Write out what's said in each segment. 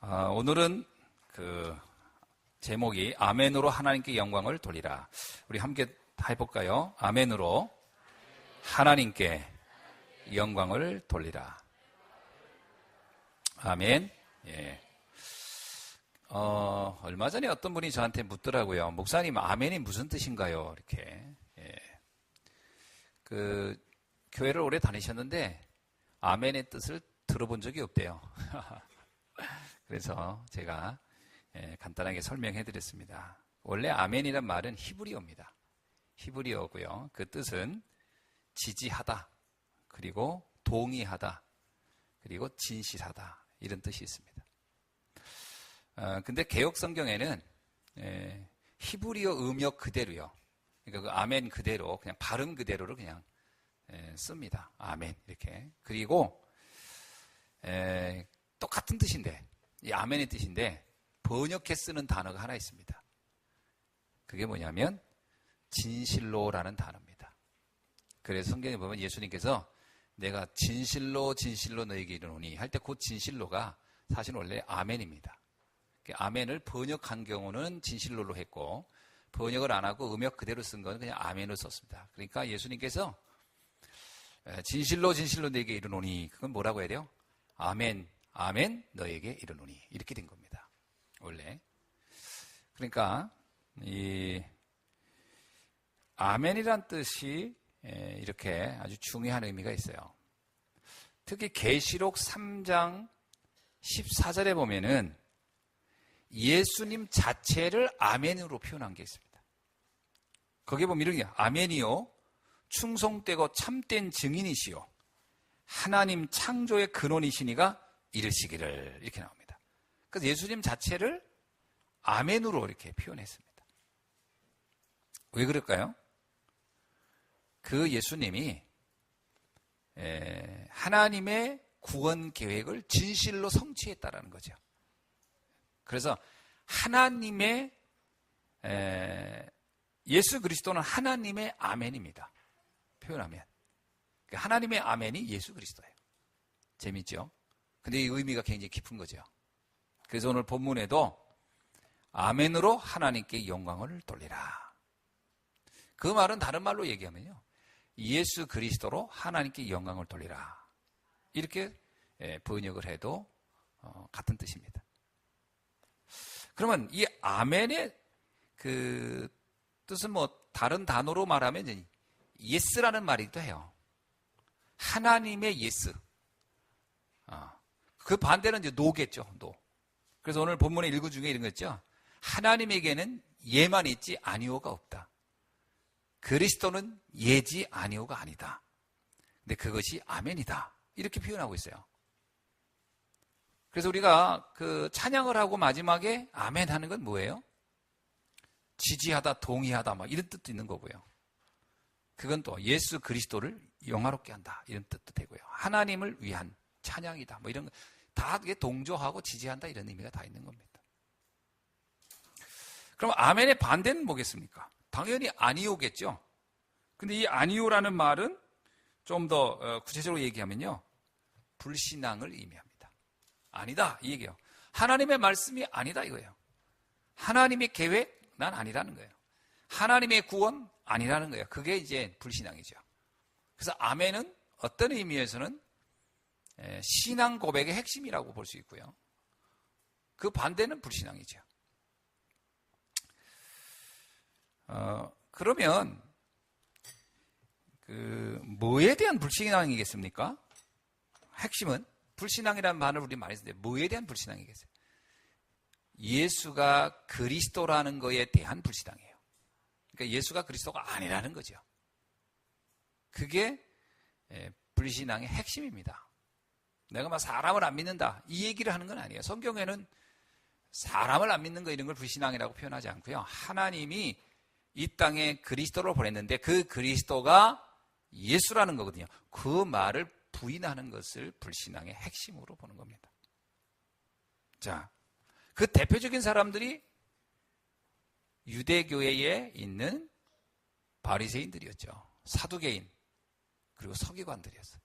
오늘은 제목이 아멘으로 하나님께 영광을 돌리라. 우리 함께 해볼까요? 아멘으로 하나님께 영광을 돌리라. 아멘. 예. 얼마 전에 어떤 분이 저한테 묻더라고요. 목사님, 아멘이 무슨 뜻인가요? 이렇게. 예. 교회를 오래 다니셨는데 아멘의 뜻을 들어본 적이 없대요. 그래서 제가 간단하게 설명해 드렸습니다. 원래 아멘이란 말은 히브리어입니다. 히브리어고요. 그 뜻은 지지하다, 그리고 동의하다, 그리고 진실하다, 이런 뜻이 있습니다. 근데 개역 성경에는 히브리어 음역 그대로요. 그러니까 그 아멘 그대로, 그냥 발음 그대로를 그냥 씁니다. 아멘 이렇게. 그리고 똑같은 뜻인데, 이 아멘의 뜻인데 번역해 쓰는 단어가 하나 있습니다. 그게 뭐냐면 진실로라는 단어입니다. 그래서 성경에 보면 예수님께서 내가 진실로 진실로 너에게 이르노니 할 때 그 진실로가 사실 원래 아멘입니다. 아멘을 번역한 경우는 진실로로 했고, 번역을 안 하고 음역 그대로 쓴 건 그냥 아멘으로 썼습니다. 그러니까 예수님께서 진실로 진실로 너에게 이르노니, 그건 뭐라고 해야 돼요? 아멘, 아멘 너에게 이르노니, 이렇게 된 겁니다. 원래. 그러니까 이 아멘이란 뜻이 이렇게 아주 중요한 의미가 있어요. 특히 계시록 3장 14절에 보면은 예수님 자체를 아멘으로 표현한 게 있습니다. 거기에 보면 이런 게, 아멘이요 충성되고 참된 증인이시요 하나님 창조의 근원이시니가 이르시기를, 이렇게 나옵니다. 그래서 예수님 자체를 아멘으로 이렇게 표현했습니다. 왜 그럴까요? 그 예수님이 하나님의 구원 계획을 진실로 성취했다라는 거죠. 그래서 하나님의 예수 그리스도는 하나님의 아멘입니다. 표현하면 하나님의 아멘이 예수 그리스도예요. 재밌죠? 근데 이 의미가 굉장히 깊은 거죠. 그래서 오늘 본문에도 아멘으로 하나님께 영광을 돌리라. 그 말은 다른 말로 얘기하면요, 예수 그리스도로 하나님께 영광을 돌리라, 이렇게 번역을 해도 같은 뜻입니다. 그러면 이 아멘의 그 뜻은 뭐 다른 단어로 말하면 예스라는 말이기도 해요. 하나님의 예스. 그 반대는 이제 노겠죠, 노. 그래서 오늘 본문의 일구 중에 이런 거 있죠. 하나님에게는 예만 있지 아니오가 없다. 그리스도는 예지 아니오가 아니다. 근데 그것이 아멘이다, 이렇게 표현하고 있어요. 그래서 우리가 그 찬양을 하고 마지막에 아멘 하는 건 뭐예요? 지지하다, 동의하다, 막 이런 뜻도 있는 거고요. 그건 또 예수 그리스도를 영화롭게 한다, 이런 뜻도 되고요. 하나님을 위한 찬양이다, 뭐 이런 거 다 동조하고 지지한다, 이런 의미가 다 있는 겁니다. 그럼 아멘의 반대는 뭐겠습니까? 당연히 아니오겠죠. 근데 이 아니오라는 말은 좀 더 구체적으로 얘기하면요, 불신앙을 의미합니다. 아니다, 이 얘기예요. 하나님의 말씀이 아니다, 이거예요. 하나님의 계획, 난 아니라는 거예요. 하나님의 구원, 아니라는 거예요. 그게 이제 불신앙이죠. 그래서 아멘은 어떤 의미에서는 신앙 고백의 핵심이라고 볼 수 있고요. 그 반대는 불신앙이죠. 그러면 뭐에 대한 불신앙이겠습니까? 핵심은 불신앙이라는 말을 우리 많이 쓰는데 뭐에 대한 불신앙이겠어요? 예수가 그리스도라는 거에 대한 불신앙이에요. 그러니까 예수가 그리스도가 아니라는 거죠. 그게 불신앙의 핵심입니다. 내가 막 사람을 안 믿는다, 이 얘기를 하는 건 아니에요. 성경에는 사람을 안 믿는 거 이런 걸 불신앙이라고 표현하지 않고요. 하나님이 이 땅에 그리스도를 보냈는데 그 그리스도가 예수라는 거거든요. 그 말을 부인하는 것을 불신앙의 핵심으로 보는 겁니다. 자, 그 대표적인 사람들이 유대교회에 있는 바리새인들이었죠. 사두개인, 그리고 서기관들이었어요.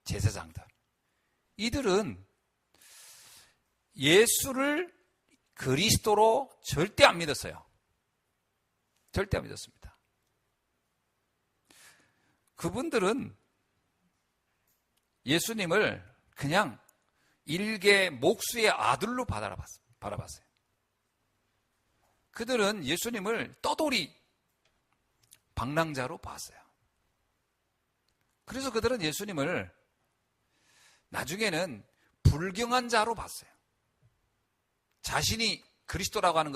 제사장들. 이들은 예수를 그리스도로 절대 안 믿었어요. 절대 안 믿었습니다. 그분들은 예수님을 그냥 일개 목수의 아들로 바라봤어요. 그들은 예수님을 떠돌이 방랑자로 봤어요. 그래서 그들은 예수님을 나중에는 불경한 자로 봤어요. 자신이 그리스도라고 하는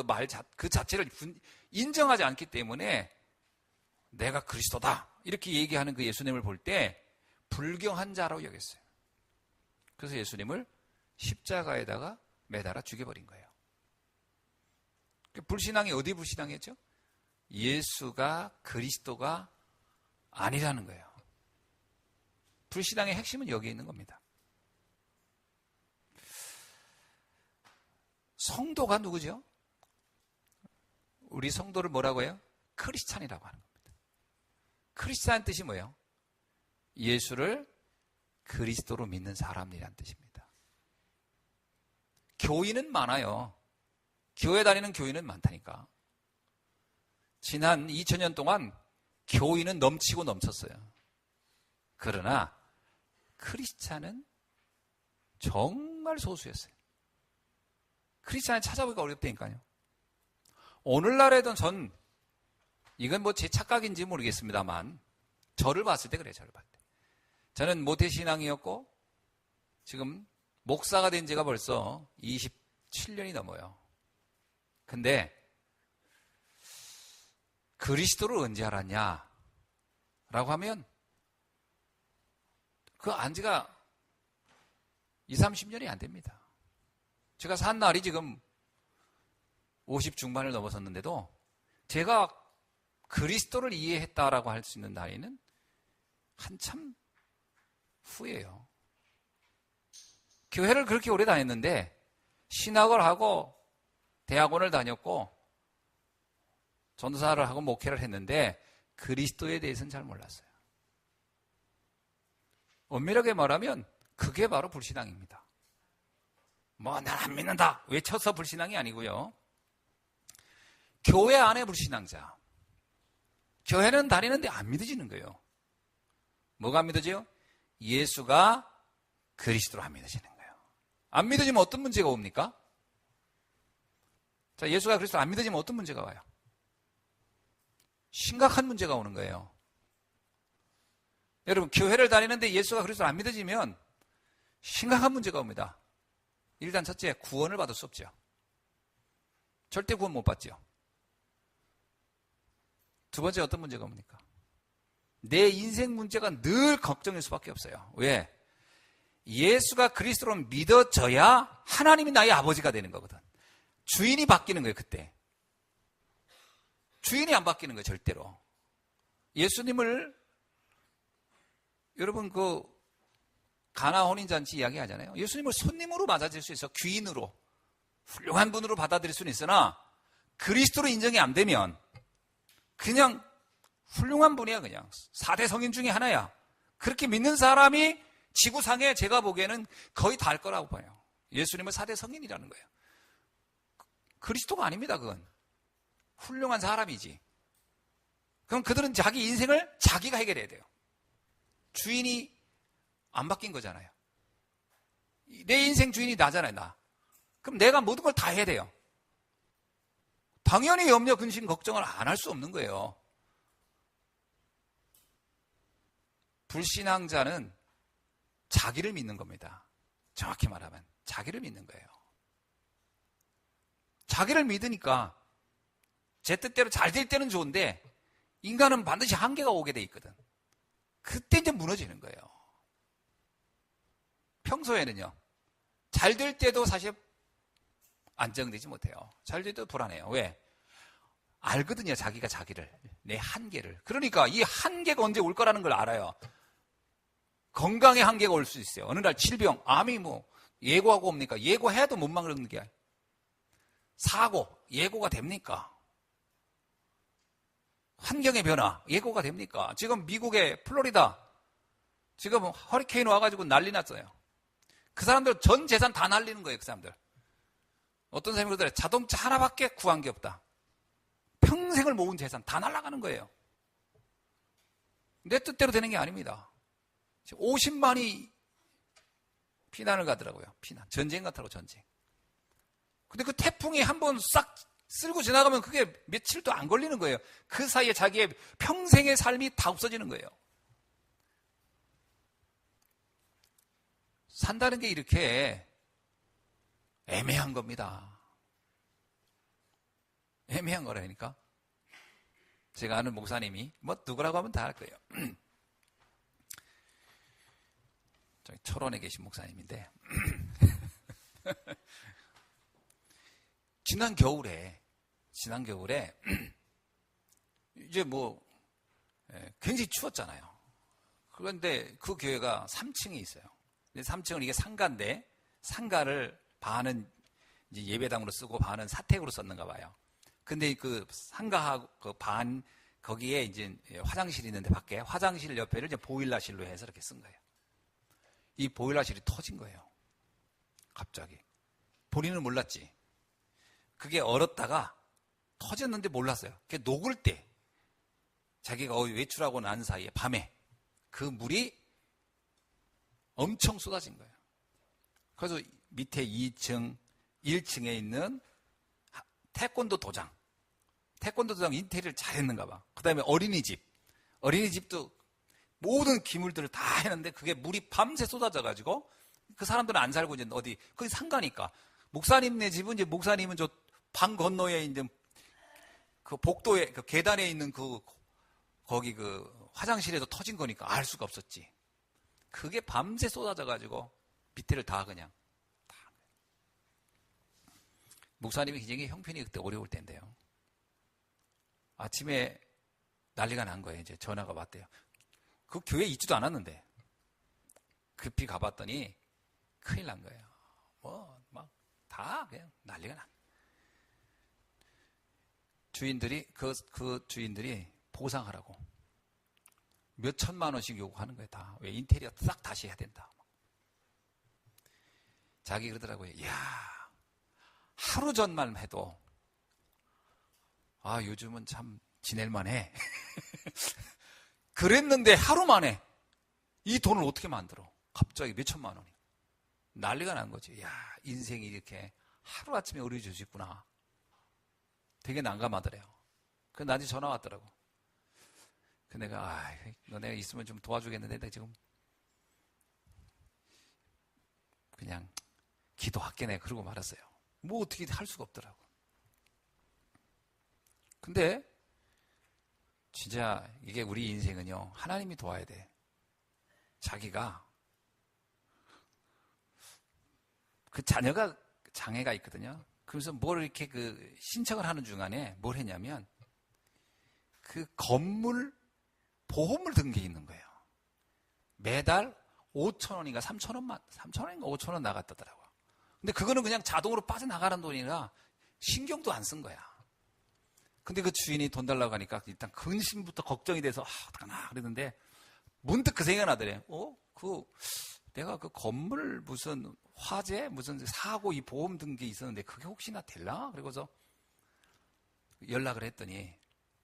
그 자체를 인정하지 않기 때문에 내가 그리스도다 이렇게 얘기하는 그 예수님을 볼 때 불경한 자로 여겼어요. 그래서 예수님을 십자가에다가 매달아 죽여버린 거예요. 불신앙이 어디 불신앙이었죠? 예수가 그리스도가 아니라는 거예요. 불신앙의 핵심은 여기에 있는 겁니다. 성도가 누구죠? 우리 성도를 뭐라고 해요? 크리스찬이라고 하는 겁니다. 크리스찬 뜻이 뭐예요? 예수를 그리스도로 믿는 사람이라는 뜻입니다. 교인은 많아요. 교회 다니는 교인은 많다니까. 지난 2000년 동안 교인은 넘치고 넘쳤어요. 그러나 크리스찬은 정말 소수였어요. 크리스찬을 찾아보기가 어렵다니까요. 오늘날에도 이건 뭐 제 착각인지 모르겠습니다만 저를 봤을 때 그래요. 저를 봤을 때. 저는 모태신앙이었고 지금 목사가 된 지가 벌써 27년이 넘어요. 근데 그리스도를 언제 알았냐? 라고 하면 그 안지가 20, 30년이 안 됩니다. 제가 산 날이 지금 50 중반을 넘어섰는데도 제가 그리스도를 이해했다라고 할 수 있는 나이는 한참 후예요. 교회를 그렇게 오래 다녔는데 신학을 하고 대학원을 다녔고 전도사를 하고 목회를 했는데 그리스도에 대해서는 잘 몰랐어요. 엄밀하게 말하면 그게 바로 불신앙입니다. 뭐 난 안 믿는다 외쳐서 불신앙이 아니고요. 교회 안에 불신앙자. 교회는 다니는데 안 믿어지는 거예요. 뭐가 안 믿어져요? 예수가 그리스도로 안 믿어지는 거예요. 안 믿어지면 어떤 문제가 옵니까? 자, 예수가 그리스도로 안 믿어지면 어떤 문제가 와요? 심각한 문제가 오는 거예요. 여러분, 교회를 다니는데 예수가 그리스도로 안 믿어지면 심각한 문제가 옵니다. 일단 첫째, 구원을 받을 수 없죠. 절대 구원 못 받죠. 두 번째 어떤 문제가 옵니까? 내 인생 문제가 늘 걱정일 수밖에 없어요. 왜? 예수가 그리스도로 믿어져야 하나님이 나의 아버지가 되는 거거든. 주인이 바뀌는 거예요, 그때. 주인이 안 바뀌는 거예요, 절대로. 예수님을 여러분 가나 혼인잔치 이야기 하잖아요. 예수님을 손님으로 맞아들일 수 있어. 귀인으로. 훌륭한 분으로 받아들일 수는 있으나 그리스도로 인정이 안 되면 그냥 훌륭한 분이야. 그냥 4대 성인 중에 하나야. 그렇게 믿는 사람이 지구상에 제가 보기에는 거의 다 할 거라고 봐요. 예수님은 4대 성인이라는 거예요. 그리스도가 아닙니다. 그건 훌륭한 사람이지. 그럼 그들은 자기 인생을 자기가 해결해야 돼요. 주인이 안 바뀐 거잖아요. 내 인생 주인이 나잖아요. 나. 그럼 내가 모든 걸 다 해야 돼요. 당연히 염려, 근심, 걱정을 안 할 수 없는 거예요. 불신앙자는 자기를 믿는 겁니다. 정확히 말하면 자기를 믿는 거예요. 자기를 믿으니까 제 뜻대로 잘 될 때는 좋은데 인간은 반드시 한계가 오게 돼 있거든. 그때 이제 무너지는 거예요. 평소에는요. 잘 될 때도 사실 안정되지 못해요. 잘 될 때도 불안해요. 왜? 알거든요. 자기가 자기를. 내 한계를. 그러니까 이 한계가 언제 올 거라는 걸 알아요. 건강의 한계가 올 수 있어요. 어느 날 질병, 암이 예고하고 옵니까? 예고해도 못 막는 게. 사고, 예고가 됩니까? 환경의 변화, 예고가 됩니까? 지금 미국의 플로리다, 지금 허리케인 와가지고 난리 났어요. 그 사람들 전 재산 다 날리는 거예요, 그 사람들. 어떤 사람이 그러더래. 자동차 하나밖에 구한 게 없다. 평생을 모은 재산 다 날아가는 거예요. 내 뜻대로 되는 게 아닙니다. 50만이 피난을 가더라고요. 피난. 전쟁 같다고, 전쟁. 근데 그 태풍이 한번 싹 쓸고 지나가면 그게 며칠도 안 걸리는 거예요. 그 사이에 자기의 평생의 삶이 다 없어지는 거예요. 산다는 게 이렇게 애매한 겁니다. 애매한 거라니까. 제가 아는 목사님이, 뭐 누구라고 하면 다 알 거예요. 저기 철원에 계신 목사님인데 지난 겨울에 이제 뭐 굉장히 추웠잖아요. 그런데 그 교회가 3층에 있어요. 3층은 이게 상가인데 상가를 반은 이제 예배당으로 쓰고 반은 사택으로 썼는가 봐요. 근데 그 상가하고 그 반 거기에 이제 화장실이 있는데 밖에 화장실 옆에를 이제 보일러실로 해서 이렇게 쓴 거예요. 이 보일러실이 터진 거예요. 갑자기. 본인은 몰랐지. 그게 얼었다가 터졌는데 몰랐어요. 그게 녹을 때 자기가 외출하고 난 사이에 밤에 그 물이 엄청 쏟아진 거예요. 그래서 밑에 2층, 1층에 있는 태권도 도장 인테리어를 잘했는가 봐. 그 다음에 어린이집도 모든 기물들을 다 했는데 그게 물이 밤새 쏟아져가지고 그 사람들은 안 살고 이제 어디 거기 상가니까 목사님네 집은 이제 목사님은 저 방 건너에 이제 그 복도에 그 계단에 있는 거기 그 화장실에서 터진 거니까 알 수가 없었지. 그게 밤새 쏟아져가지고 밑에를 다 그냥 다. 목사님이 굉장히 형편이 그때 어려울 때인데요. 아침에 난리가 난 거예요. 이제 전화가 왔대요. 그 교회에 있지도 않았는데 급히 가봤더니 큰일 난 거예요. 뭐 막 다 그냥 난리가 난. 주인들이 그 주인들이 보상하라고 몇 천만 원씩 요구하는 거예요. 다. 왜 인테리어 싹 다시 해야 된다. 자기 그러더라고요. 야, 하루 전만 해도 요즘은 참 지낼만해. 그랬는데 하루 만에 이 돈을 어떻게 만들어? 갑자기 몇 천만 원이. 난리가 난 거지. 야, 인생이 이렇게 하루아침에 어려워질 수 있구나. 되게 난감하더래요. 그래서 나한테 전화 왔더라고. 그 내가 너네가 있으면 좀 도와주겠는데 내가 지금 그냥 기도할게 내가 그러고 말았어요. 뭐 어떻게 할 수가 없더라고. 근데 진짜 이게 우리 인생은요 하나님이 도와야 돼. 자기가 그 자녀가 장애가 있거든요. 그래서 뭘 이렇게 그 신청을 하는 중간에 뭘 했냐면 그 건물 보험을 든 게 있는 거예요. 매달 5,000원인가 3,000원인가 5,000원 나갔다더라고요. 근데 그거는 그냥 자동으로 빠져나가는 돈이라 신경도 안 쓴 거야. 근데 그 주인이 돈 달라고 하니까 일단 근심부터 걱정이 돼서 어떡하나 그랬는데 문득 그 생각이 나더래. 내가 그 건물 무슨 화재 무슨 사고 이 보험 든 게 있었는데 그게 혹시나 될라? 그러고서 연락을 했더니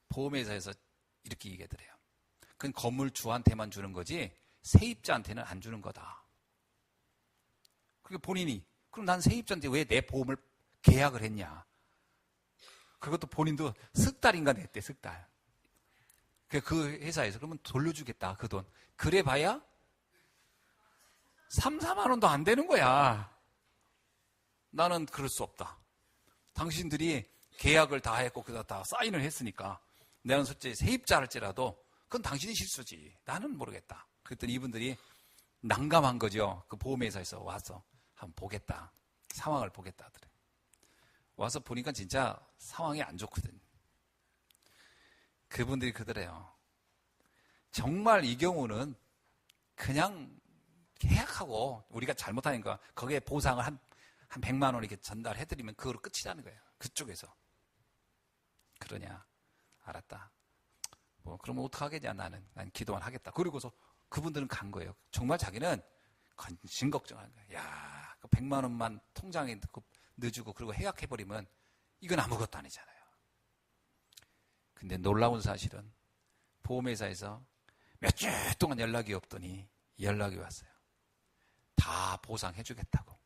보험회사에서 이렇게 얘기하더래요. 그건 건물주한테만 주는 거지 세입자한테는 안 주는 거다. 그게 본인이 그럼 난 세입자인데 왜 내 보험을 계약을 했냐? 그것도 본인도 석 달인가 냈대. 석 달. 그 회사에서 그러면 돌려주겠다 그 돈. 그래 봐야 3, 4만 원도 안 되는 거야. 나는 그럴 수 없다. 당신들이 계약을 다 했고 그다 다 사인을 했으니까 나는 솔직히 세입자 할지라도 그건 당신이 실수지. 나는 모르겠다. 그랬더니 이분들이 난감한 거죠. 그 보험회사에서 와서 한번 보겠다. 상황을 보겠다 하더래. 와서 보니까 진짜 상황이 안 좋거든. 그분들이 그러더래요. 정말 이 경우는 그냥 계약하고 우리가 잘못하니까 거기에 보상을 한 100만 원 이렇게 전달해드리면 그거로 끝이라는 거예요. 그쪽에서. 그러냐. 알았다. 뭐 그러면 어떡하겠냐 나는. 난 기도만 하겠다. 그리고서 그분들은 간 거예요. 정말 자기는 근심 걱정하는 거예요. 야, 그 100만 원만 통장에 넣어주고 그리고 해약해버리면 이건 아무것도 아니잖아요. 근데 놀라운 사실은 보험회사에서 몇 주 동안 연락이 없더니 연락이 왔어요. 다 보상해주겠다고.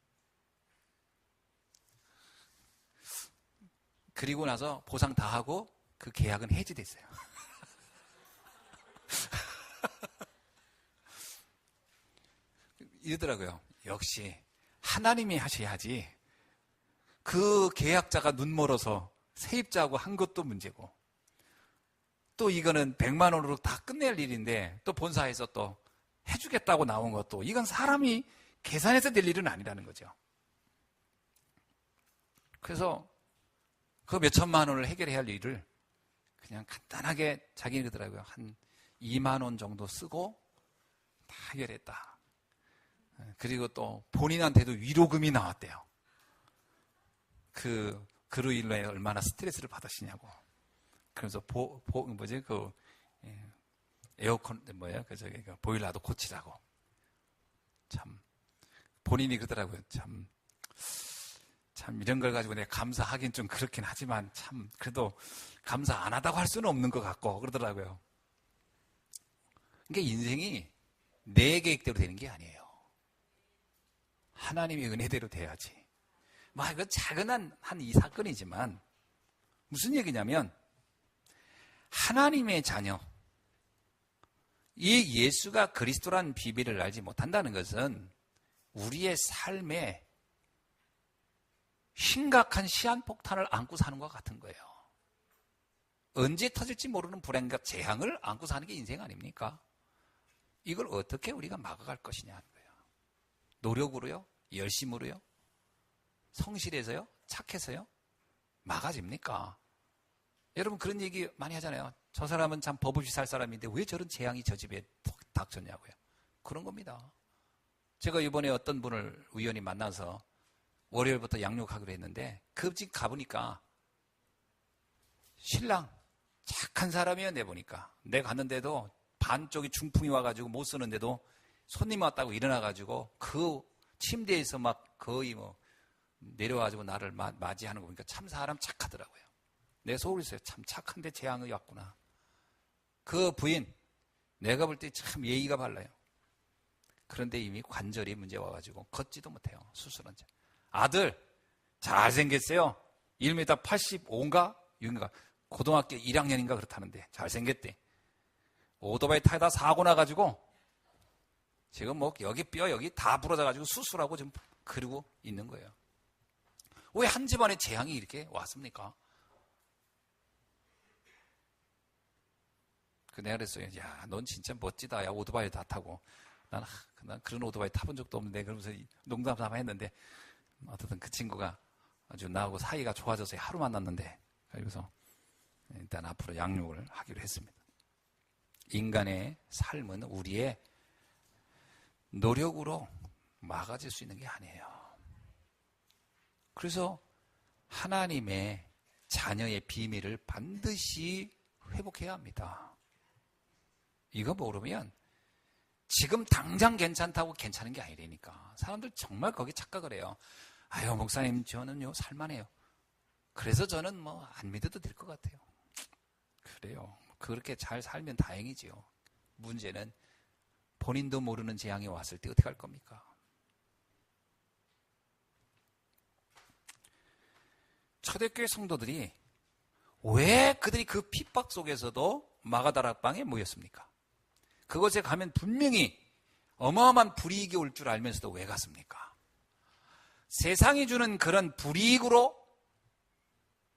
그리고 나서 보상 다 하고 그 계약은 해지됐어요. 이러더라고요. 역시 하나님이 하셔야지. 그 계약자가 눈 멀어서 세입자하고 한 것도 문제고 또 이거는 100만 원으로 다 끝낼 일인데 또 본사에서 또 해주겠다고 나온 것도 이건 사람이 계산해서 될 일은 아니라는 거죠. 그래서 그 몇천만 원을 해결해야 할 일을 그냥 간단하게 자기는 그러더라고요. 한 2만 원 정도 쓰고 다 해결했다. 그리고 또 본인한테도 위로금이 나왔대요. 그로 인해 얼마나 스트레스를 받으시냐고. 그래서 에어컨 그 보일러도 고치라고. 참 본인이 그러더라고요. 참 이런 걸 가지고 내가 감사하긴 좀 그렇긴 하지만 참 그래도 감사 안 하다고 할 수는 없는 것 같고 그러더라고요. 그러니까 인생이 내 계획대로 되는 게 아니에요. 하나님의 은혜대로 돼야지. 이건 작은 한 이 사건이지만 무슨 얘기냐면 하나님의 자녀, 이 예수가 그리스도라는 비밀을 알지 못한다는 것은 우리의 삶에 심각한 시한폭탄을 안고 사는 것 같은 거예요. 언제 터질지 모르는 불행과 재앙을 안고 사는 게 인생 아닙니까? 이걸 어떻게 우리가 막아갈 것이냐 하는 거예요. 노력으로요? 열심으로요? 성실해서요? 착해서요? 막아집니까? 여러분 그런 얘기 많이 하잖아요. 저 사람은 참 법 없이 살 사람인데 왜 저런 재앙이 저 집에 닥쳤냐고요. 그런 겁니다. 제가 이번에 어떤 분을 우연히 만나서 월요일부터 양육하기로 했는데 그 집 가보니까 신랑 착한 사람이에요. 내보니까 내가 갔는데도 반쪽이 중풍이 와가지고 못 쓰는데도 손님 왔다고 일어나가지고 그 침대에서 막 거의 내려와가지고 나를 맞이하는 거 보니까 참 사람 착하더라고요. 내 속으로 있어요. 참 착한데 재앙이 왔구나. 그 부인 내가 볼 때 참 예의가 발라요. 그런데 이미 관절이 문제 와가지고 걷지도 못해요. 수술한 지. 아들 잘생겼어요. 1m 85인가 6인가 고등학교 1학년인가 그렇다는데 잘생겼대. 오토바이 타다 사고 나가지고 지금 여기 뼈 여기 다 부러져가지고 수술하고 지금 그러고 있는 거예요. 왜 한 집안에 재앙이 이렇게 왔습니까? 내가 그랬어요. 야, 넌 진짜 멋지다. 야, 오토바이 다 타고. 난 그런 오토바이 타본 적도 없는데 그러면서 농담 삼아 했는데 어쨌든 그 친구가 아주 나하고 사이가 좋아져서 하루 만났는데 그래서 일단 앞으로 양육을 하기로 했습니다. 인간의 삶은 우리의 노력으로 막아질 수 있는 게 아니에요. 그래서 하나님의 자녀의 비밀을 반드시 회복해야 합니다. 이거 모르면 지금 당장 괜찮다고 괜찮은 게 아니라니까. 사람들 정말 거기 착각을 해요. 아유 목사님 저는요 살만해요. 그래서 저는 안 믿어도 될 것 같아요. 그래요. 그렇게 잘 살면 다행이지요. 문제는 본인도 모르는 재앙이 왔을 때 어떻게 할 겁니까? 초대교회 성도들이 왜 그들이 그 핍박 속에서도 마가다락방에 모였습니까? 그곳에 가면 분명히 어마어마한 불이익이 올 줄 알면서도 왜 갔습니까? 세상이 주는 그런 불이익으로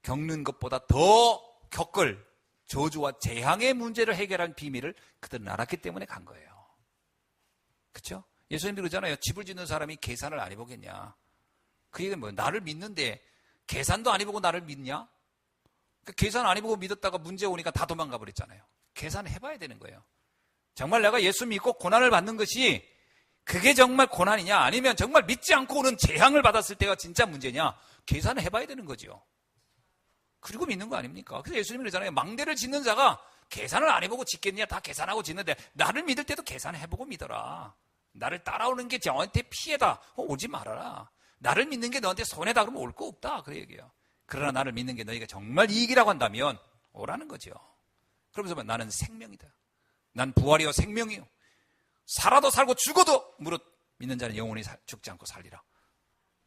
겪는 것보다 더 겪을 저주와 재앙의 문제를 해결한 비밀을 그들은 알았기 때문에 간 거예요. 그렇죠? 예수님도 그러잖아요. 집을 짓는 사람이 계산을 안 해보겠냐. 그 얘기는 뭐예요? 나를 믿는데 계산도 안 해보고 나를 믿냐? 계산 안 해보고 믿었다가 문제 오니까 다 도망가 버렸잖아요. 계산해봐야 되는 거예요. 정말 내가 예수 믿고 고난을 받는 것이 그게 정말 고난이냐 아니면 정말 믿지 않고 오는 재앙을 받았을 때가 진짜 문제냐 계산을 해봐야 되는 거죠. 그리고 믿는 거 아닙니까? 그래서 예수님이 그러잖아요. 망대를 짓는 자가 계산을 안 해보고 짓겠냐. 다 계산하고 짓는데 나를 믿을 때도 계산해보고 믿어라. 나를 따라오는 게 저한테 피해다. 오지 말아라. 나를 믿는 게 너한테 손해다 그러면 올 거 없다. 그래 얘기해요. 그러나 나를 믿는 게 너희가 정말 이익이라고 한다면 오라는 거죠. 그러면서 나는 생명이다. 난 부활이요 생명이요. 살아도 살고 죽어도 무릇 믿는 자는 영원히 죽지 않고 살리라.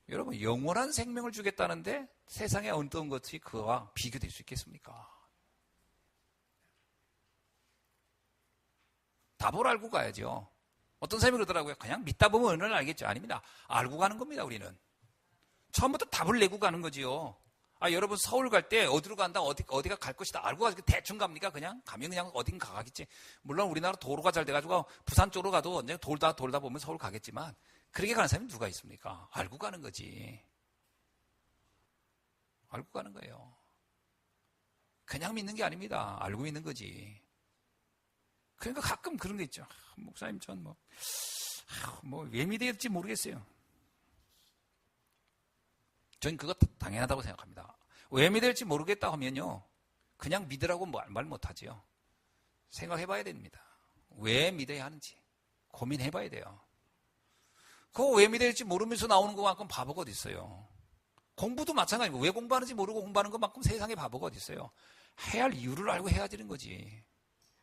여러분, 영원한 생명을 주겠다는데 세상에 어떤 것이 그와 비교될 수 있겠습니까? 답을 알고 가야죠. 어떤 사람이 그러더라고요. 그냥 믿다 보면 은혜를 알겠죠. 아닙니다. 알고 가는 겁니다. 우리는 처음부터 답을 내고 가는 거지요. 여러분 서울 갈 때 어디로 간다, 어디가 갈 것이다 알고 가지고 대충 갑니까? 그냥 가면 그냥 어딘가 가겠지. 물론 우리나라 도로가 잘 돼가지고 부산 쪽으로 가도 언제 돌다 보면 서울 가겠지만 그렇게 가는 사람이 누가 있습니까? 알고 가는 거지. 알고 가는 거예요. 그냥 믿는 게 아닙니다. 알고 믿는 거지. 그러니까 가끔 그런 게 있죠. 목사님 전 왜 믿어야 될지 모르겠어요. 전 그거 당연하다고 생각합니다. 왜 믿어야 될지 모르겠다 하면요, 그냥 믿으라고 말 못하지요. 생각해봐야 됩니다. 왜 믿어야 하는지 고민해봐야 돼요. 그거 왜 믿어야 될지 모르면서 나오는 것만큼 바보가 어디 있어요. 공부도 마찬가지고 왜 공부하는지 모르고 공부하는 것만큼 세상에 바보가 어디 있어요. 해야 할 이유를 알고 해야 되는 거지.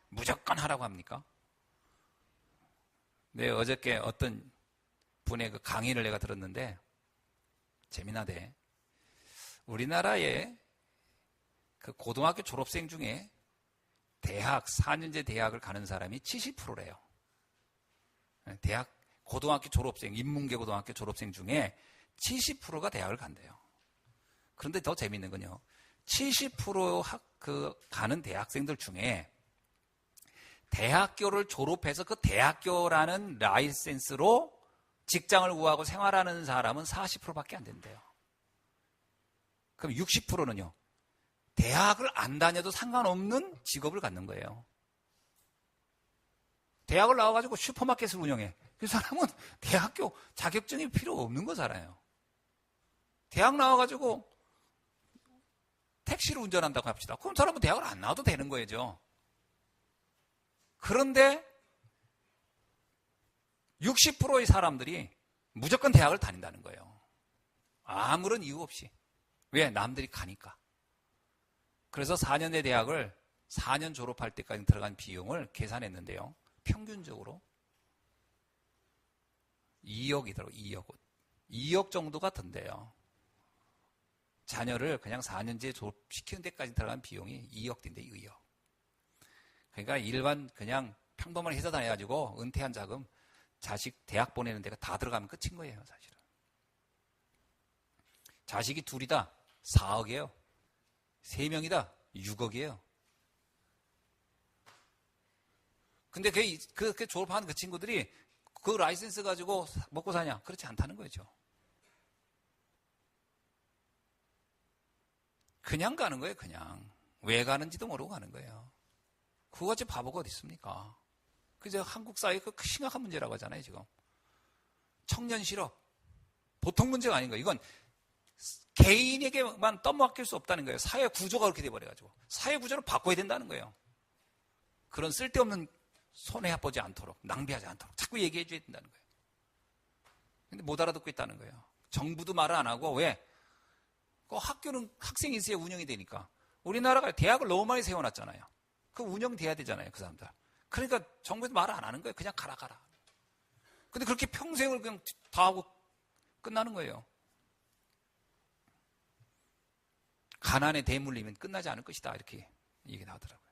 무조건 하라고 합니까? 네, 어저께 어떤 분의 그 강의를 내가 들었는데 재미나대. 우리나라의 그 고등학교 졸업생 중에 대학, 4년제 대학을 가는 사람이 70%래요. 대학, 고등학교 졸업생, 인문계 고등학교 졸업생 중에 70%가 대학을 간대요. 그런데 더 재밌는 건요, 70% 가는 대학생들 중에 대학교를 졸업해서 그 대학교라는 라이센스로 직장을 구하고 생활하는 사람은 40%밖에 안 된대요. 그럼 60%는요, 대학을 안 다녀도 상관없는 직업을 갖는 거예요. 대학을 나와가지고 슈퍼마켓을 운영해. 그 사람은 대학교 자격증이 필요 없는 거잖아요. 대학 나와가지고 택시를 운전한다고 합시다. 그럼 사람은 대학을 안 나와도 되는 거죠. 그런데 60%의 사람들이 무조건 대학을 다닌다는 거예요. 아무런 이유 없이. 왜? 남들이 가니까. 그래서 4년의 대학을 4년 졸업할 때까지 들어간 비용을 계산했는데요, 평균적으로 2억이더라고요. 2억 정도가 든대요. 자녀를 그냥 4년제 졸업시키는 데까지 들어간 비용이 2억 든대, 2억. 그러니까 일반 그냥 평범한 회사 다녀가지고 은퇴한 자금, 자식 대학 보내는 데가 다 들어가면 끝인 거예요, 사실은. 자식이 둘이다, 4억이에요. 3명이다, 6억이에요. 근데 그렇게 졸업한 그 친구들이 그 라이센스 가지고 먹고 사냐? 그렇지 않다는 거죠. 그냥 가는 거예요, 그냥. 왜 가는지도 모르고 가는 거예요. 그거같이 바보가 어디 있습니까? 그저 한국 사회의 그 심각한 문제라고 하잖아요, 지금. 청년 실업. 보통 문제가 아닌 거예요. 이건 개인에게만 떠맡길 수 없다는 거예요. 사회 구조가 그렇게 돼버려가지고. 사회 구조를 바꿔야 된다는 거예요. 그런 쓸데없는 손해보지 않도록, 낭비하지 않도록 자꾸 얘기해 줘야 된다는 거예요. 근데 못 알아듣고 있다는 거예요. 정부도 말을 안 하고, 왜? 그 학교는 학생 인수에 운영이 되니까. 우리나라가 대학을 너무 많이 세워놨잖아요. 그 운영돼야 되잖아요, 그 사람들. 그러니까 정부에서 말을 안 하는 거예요. 그냥 가라. 근데 그렇게 평생을 그냥 다 하고 끝나는 거예요. 가난에 대물리면 끝나지 않을 것이다, 이렇게 얘기 나오더라고요.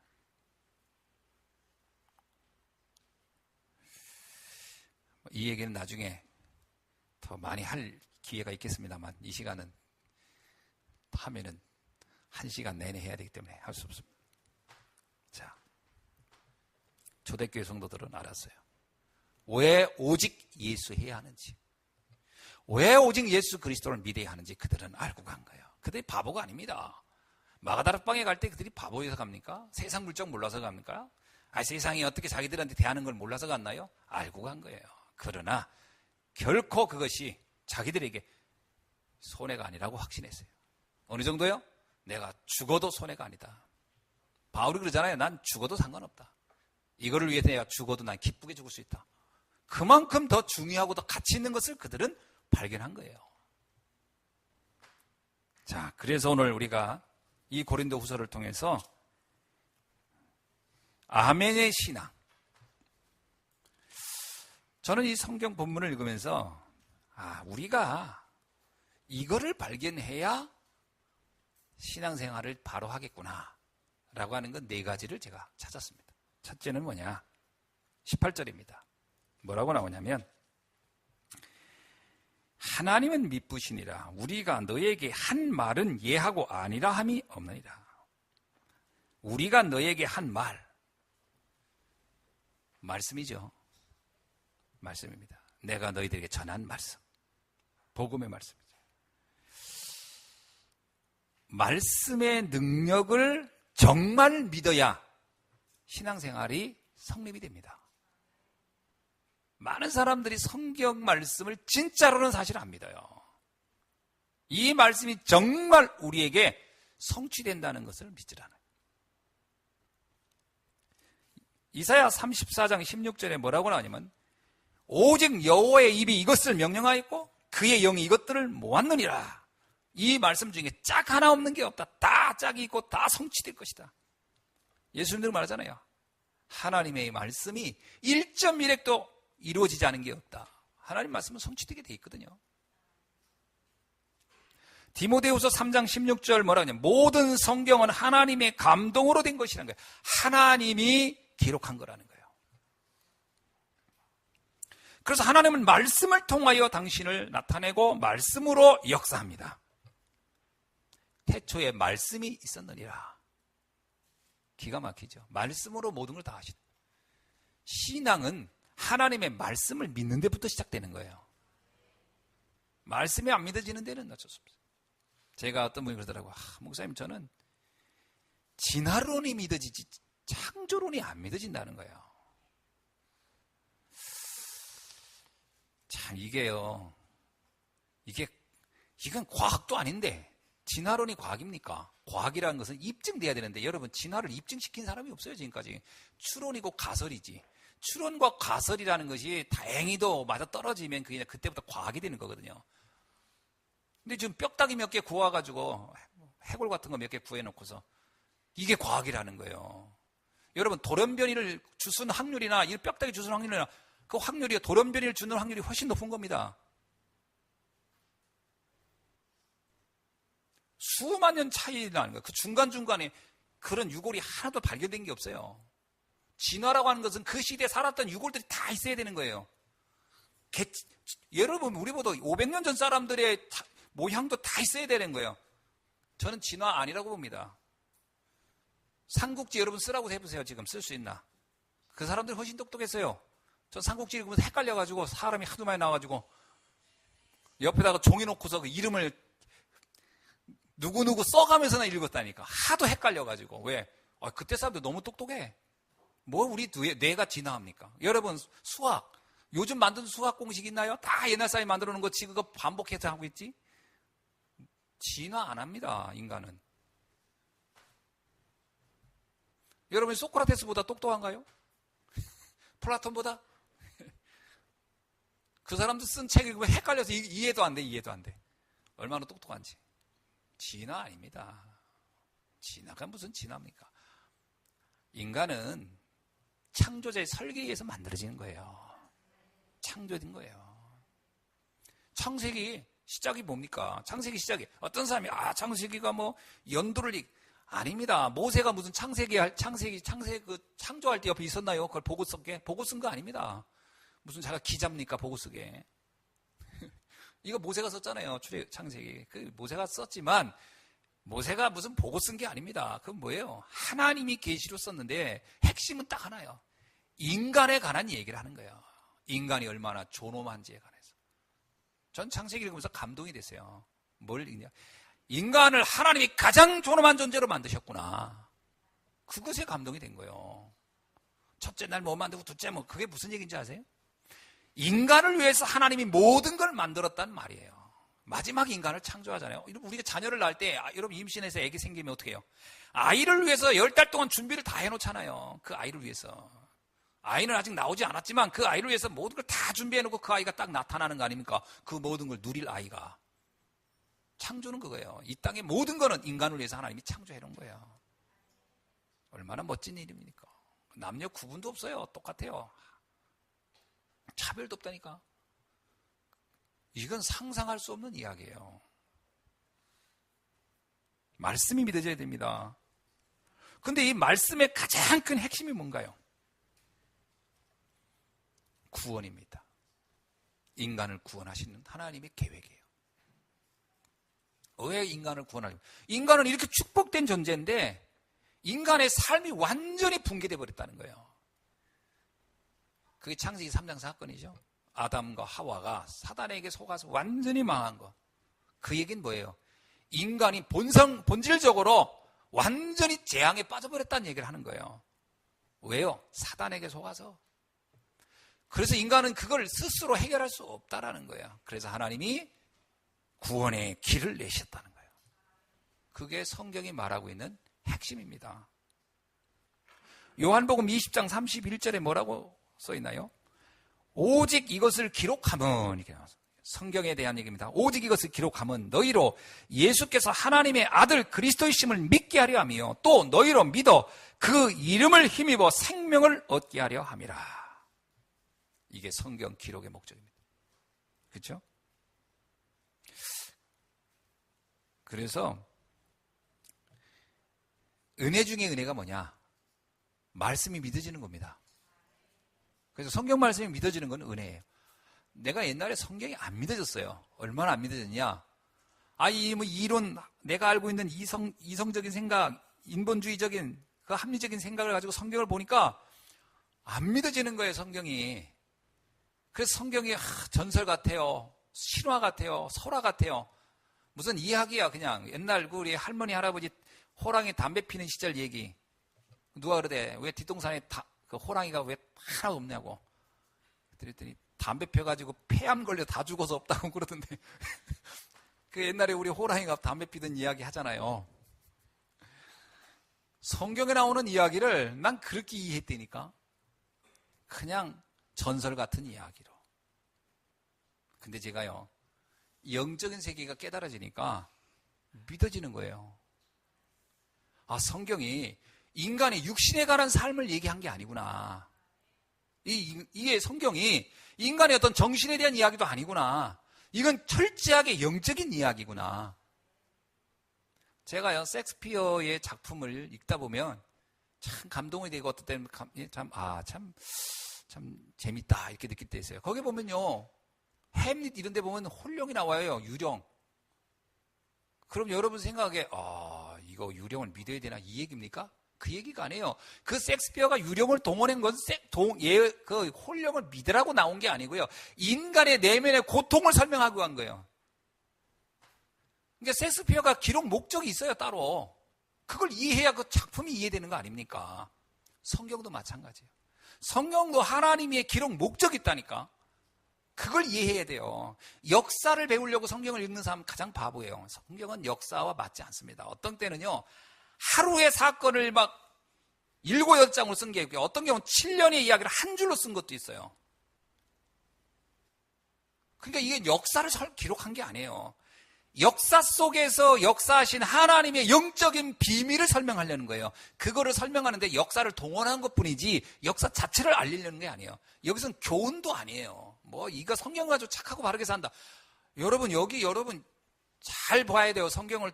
이 얘기는 나중에 더 많이 할 기회가 있겠습니다만, 이 시간은 하면은 1시간 내내 해야 되기 때문에 할 수 없습니다. 자, 초대교회 성도들은 알았어요. 왜 오직 예수 해야 하는지, 왜 오직 예수 그리스도를 믿어야 하는지 그들은 알고 간 거예요. 그들이 바보가 아닙니다. 마가다락방에 갈 때 그들이 바보여서 갑니까? 세상 물정 몰라서 갑니까? 세상이 어떻게 자기들한테 대하는 걸 몰라서 갔나요? 알고 간 거예요. 그러나 결코 그것이 자기들에게 손해가 아니라고 확신했어요. 어느 정도요? 내가 죽어도 손해가 아니다. 바울이 그러잖아요. 난 죽어도 상관없다. 이거를 위해서 내가 죽어도 난 기쁘게 죽을 수 있다. 그만큼 더 중요하고 더 가치 있는 것을 그들은 발견한 거예요. 자, 그래서 오늘 우리가 이 고린도 후서를 통해서 아멘의 신앙. 저는 이 성경 본문을 읽으면서 우리가 이거를 발견해야 신앙생활을 바로 하겠구나 라고 하는 건 네 가지를 제가 찾았습니다. 첫째는 뭐냐? 18절입니다. 뭐라고 나오냐면 하나님은 미쁘시니라 우리가 너에게 한 말은 예하고 아니라 함이 없느니라. 우리가 너에게 한 말씀이죠. 말씀입니다. 내가 너희들에게 전한 말씀, 복음의 말씀이죠. 말씀의 능력을 정말 믿어야 신앙생활이 성립이 됩니다. 많은 사람들이 성경 말씀을 진짜로는 사실 안 믿어요. 이 말씀이 정말 우리에게 성취된다는 것을 믿질 않아요. 이사야 34장 16절에 뭐라고 나오냐면 오직 여호와의 입이 이것을 명령하였고 그의 영이 이것들을 모았느니라. 이 말씀 중에 짝 하나 없는 게 없다. 다 짝이 있고 다 성취될 것이다. 예수님들 말하잖아요. 하나님의 말씀이 1.1핵도 이루어지지 않은 게 없다. 하나님 말씀은 성취되게 돼 있거든요. 디모데후서 3장 16절 뭐라고 하냐면 모든 성경은 하나님의 감동으로 된 것이라는 거예요. 하나님이 기록한 거라는 거예요. 그래서 하나님은 말씀을 통하여 당신을 나타내고 말씀으로 역사합니다. 태초에 말씀이 있었느니라. 기가 막히죠. 말씀으로 모든 걸 다 하시다. 신앙은 하나님의 말씀을 믿는 데부터 시작되는 거예요. 말씀이 안 믿어지는 데는 어쩔 수 없어요. 제가 어떤 분이 그러더라고요. 목사님 저는 진화론이 믿어지지 창조론이 안 믿어진다는 거예요. 참 이건 과학도 아닌데 진화론이 과학입니까? 과학이라는 것은 입증돼야 되는데 여러분 진화를 입증시킨 사람이 없어요. 지금까지. 추론이고 가설이지. 추론과 가설이라는 것이 다행히도 맞아 떨어지면 그게 그때부터 과학이 되는 거거든요. 근데 지금 뼈다귀 몇 개 구워가지고 해골 같은 거 몇 개 구해놓고서 이게 과학이라는 거예요. 여러분 돌연변이를 주순 확률이나 이 뼈다귀 주순 확률이나 그 확률이 돌연변이를 주는 확률이 훨씬 높은 겁니다. 수만 년 차이 나는 거예요. 그 중간중간에 그런 유골이 하나도 발견된 게 없어요. 진화라고 하는 것은 그 시대에 살았던 유골들이 다 있어야 되는 거예요. 여러분 우리보다 500년 전 사람들의 모형도 다 있어야 되는 거예요. 저는 진화 아니라고 봅니다. 삼국지 여러분 쓰라고 해보세요. 지금 쓸 수 있나? 그 사람들이 훨씬 똑똑했어요. 전 삼국지 읽으면서 헷갈려가지고 사람이 하도 많이 나와가지고 옆에다가 종이 놓고서 그 이름을 누구누구 써가면서나 읽었다니까. 하도 헷갈려가지고. 왜? 그때 사람들 너무 똑똑해. 뭐 우리 뇌가 진화합니까? 여러분 수학 요즘 만든 수학 공식 있나요? 다 옛날 사람이 만들어 놓은 거 지금 그거 반복해서 하고 있지? 진화 안 합니다. 인간은. 여러분 소크라테스보다 똑똑한가요? 플라톤보다? 그 사람들 쓴 책 읽으면 헷갈려서 이해도 안 돼. 얼마나 똑똑한지. 진화 아닙니다. 진화가 무슨 진화입니까? 인간은 창조자의 설계에 의해서 만들어지는 거예요. 창조된 거예요. 창세기 시작이 뭡니까? 창세기 시작이 어떤 사람이 창세기가 뭐 연도를 아닙니다. 모세가 무슨 창조할 때 옆에 있었나요? 그걸 보고 썼게? 보고 쓴 거 아닙니다. 무슨 자가 기자입니까? 보고 쓰게. 이거 모세가 썼잖아요. 창세기. 그 모세가 썼지만 모세가 무슨 보고 쓴 게 아닙니다. 그건 뭐예요? 하나님이 계시로 썼는데 핵심은 딱 하나예요. 인간에 관한 얘기를 하는 거예요. 인간이 얼마나 존엄한지에 관해서. 전 창세기를 읽으면서 감동이 됐어요. 뭘 읽냐? 인간을 하나님이 가장 존엄한 존재로 만드셨구나. 그것에 감동이 된 거예요. 첫째 날 뭐 만들고 둘째 뭐 그게 무슨 얘기인지 아세요? 인간을 위해서 하나님이 모든 걸 만들었단 말이에요. 마지막 인간을 창조하잖아요. 우리가 자녀를 낳을 때 여러분 임신해서 애기 생기면 어떻게 해요? 아이를 위해서 10달 동안 준비를 다 해놓잖아요. 그 아이를 위해서. 아이는 아직 나오지 않았지만 그 아이를 위해서 모든 걸 다 준비해놓고 그 아이가 딱 나타나는 거 아닙니까? 그 모든 걸 누릴 아이가. 창조는 그거예요. 이 땅의 모든 거는 인간을 위해서 하나님이 창조해 놓은 거예요. 얼마나 멋진 일입니까? 남녀 구분도 없어요. 똑같아요. 차별도 없다니까. 이건 상상할 수 없는 이야기예요. 말씀이 믿어져야 됩니다. 근데 이 말씀의 가장 큰 핵심이 뭔가요? 구원입니다. 인간을 구원하시는 하나님의 계획이에요. 왜 인간을 구원하려고? 인간은 이렇게 축복된 존재인데 인간의 삶이 완전히 붕괴되어 버렸다는 거예요. 그게 창세기 3장 사건이죠. 아담과 하와가 사단에게 속아서 완전히 망한 거. 그 얘기는 뭐예요? 인간이 본질적으로 완전히 재앙에 빠져버렸다는 얘기를 하는 거예요. 왜요? 사단에게 속아서. 그래서 인간은 그걸 스스로 해결할 수 없다라는 거예요. 그래서 하나님이 구원의 길을 내셨다는 거예요. 그게 성경이 말하고 있는 핵심입니다. 요한복음 20장 31절에 뭐라고 써있나요? 오직 이것을 기록함은, 이렇게 나와서 성경에 대한 얘기입니다. 오직 이것을 기록함은 너희로 예수께서 하나님의 아들 그리스도이심을 믿게 하려 하며 또 너희로 믿어 그 이름을 힘입어 생명을 얻게 하려 함이라. 이게 성경 기록의 목적입니다. 그렇죠? 그래서 은혜 중에 은혜가 뭐냐? 말씀이 믿어지는 겁니다. 그래서 성경 말씀이 믿어지는 건 은혜예요. 내가 옛날에 성경이 안 믿어졌어요. 얼마나 안 믿어졌냐? 뭐 이론, 내가 알고 있는 이성적인 생각, 인본주의적인 그 합리적인 생각을 가지고 성경을 보니까 안 믿어지는 거예요, 성경이. 그래서 성경이 전설 같아요. 신화 같아요. 설화 같아요. 무슨 이야기야, 그냥. 옛날 우리 할머니, 할아버지 호랑이 담배 피는 시절 얘기. 누가 그러대? 왜 뒷동산에 그 호랑이가 왜 하나도 없냐고. 그랬더니 담배 펴가지고 폐암 걸려 다 죽어서 없다고 그러던데. 그 옛날에 우리 호랑이가 담배 피던 이야기 하잖아요. 성경에 나오는 이야기를 난 그렇게 이해했다니까. 그냥 전설 같은 이야기로. 근데 제가요, 영적인 세계가 깨달아지니까 믿어지는 거예요. 성경이 인간의 육신에 관한 삶을 얘기한 게 아니구나. 이게 성경이 인간의 어떤 정신에 대한 이야기도 아니구나. 이건 철저하게 영적인 이야기구나. 제가요, 셰익스피어의 작품을 읽다 보면 참 감동이 되고 어떨 때는 참 재밌다 이렇게 느낄 때 있어요. 거기 보면요, 햄릿 이런 데 보면 홀령이 나와요. 유령. 그럼 여러분 생각에 이거 유령을 믿어야 되나 이 얘기입니까? 그 얘기가 아니에요. 그 셰익스피어가 유령을 동원한 건 그 홀령을 믿으라고 나온 게 아니고요. 인간의 내면의 고통을 설명하고 간 거예요. 그러니까 셰익스피어가 기록 목적이 있어요, 따로. 그걸 이해해야 그 작품이 이해되는 거 아닙니까? 성경도 마찬가지예요. 성경도 하나님의 기록 목적이 있다니까. 그걸 이해해야 돼요. 역사를 배우려고 성경을 읽는 사람은 가장 바보예요. 성경은 역사와 맞지 않습니다. 어떤 때는요, 하루의 사건을 막 7, 8장으로 쓴 게 있고요. 어떤 경우는 7년의 이야기를 한 줄로 쓴 것도 있어요. 그러니까 이게 역사를 기록한 게 아니에요. 역사 속에서 역사하신 하나님의 영적인 비밀을 설명하려는 거예요. 그거를 설명하는데 역사를 동원한 것뿐이지 역사 자체를 알리려는 게 아니에요. 여기서는 교훈도 아니에요. 이거 성경 가지고 착하고 바르게 산다. 여러분 잘 봐야 돼요. 성경을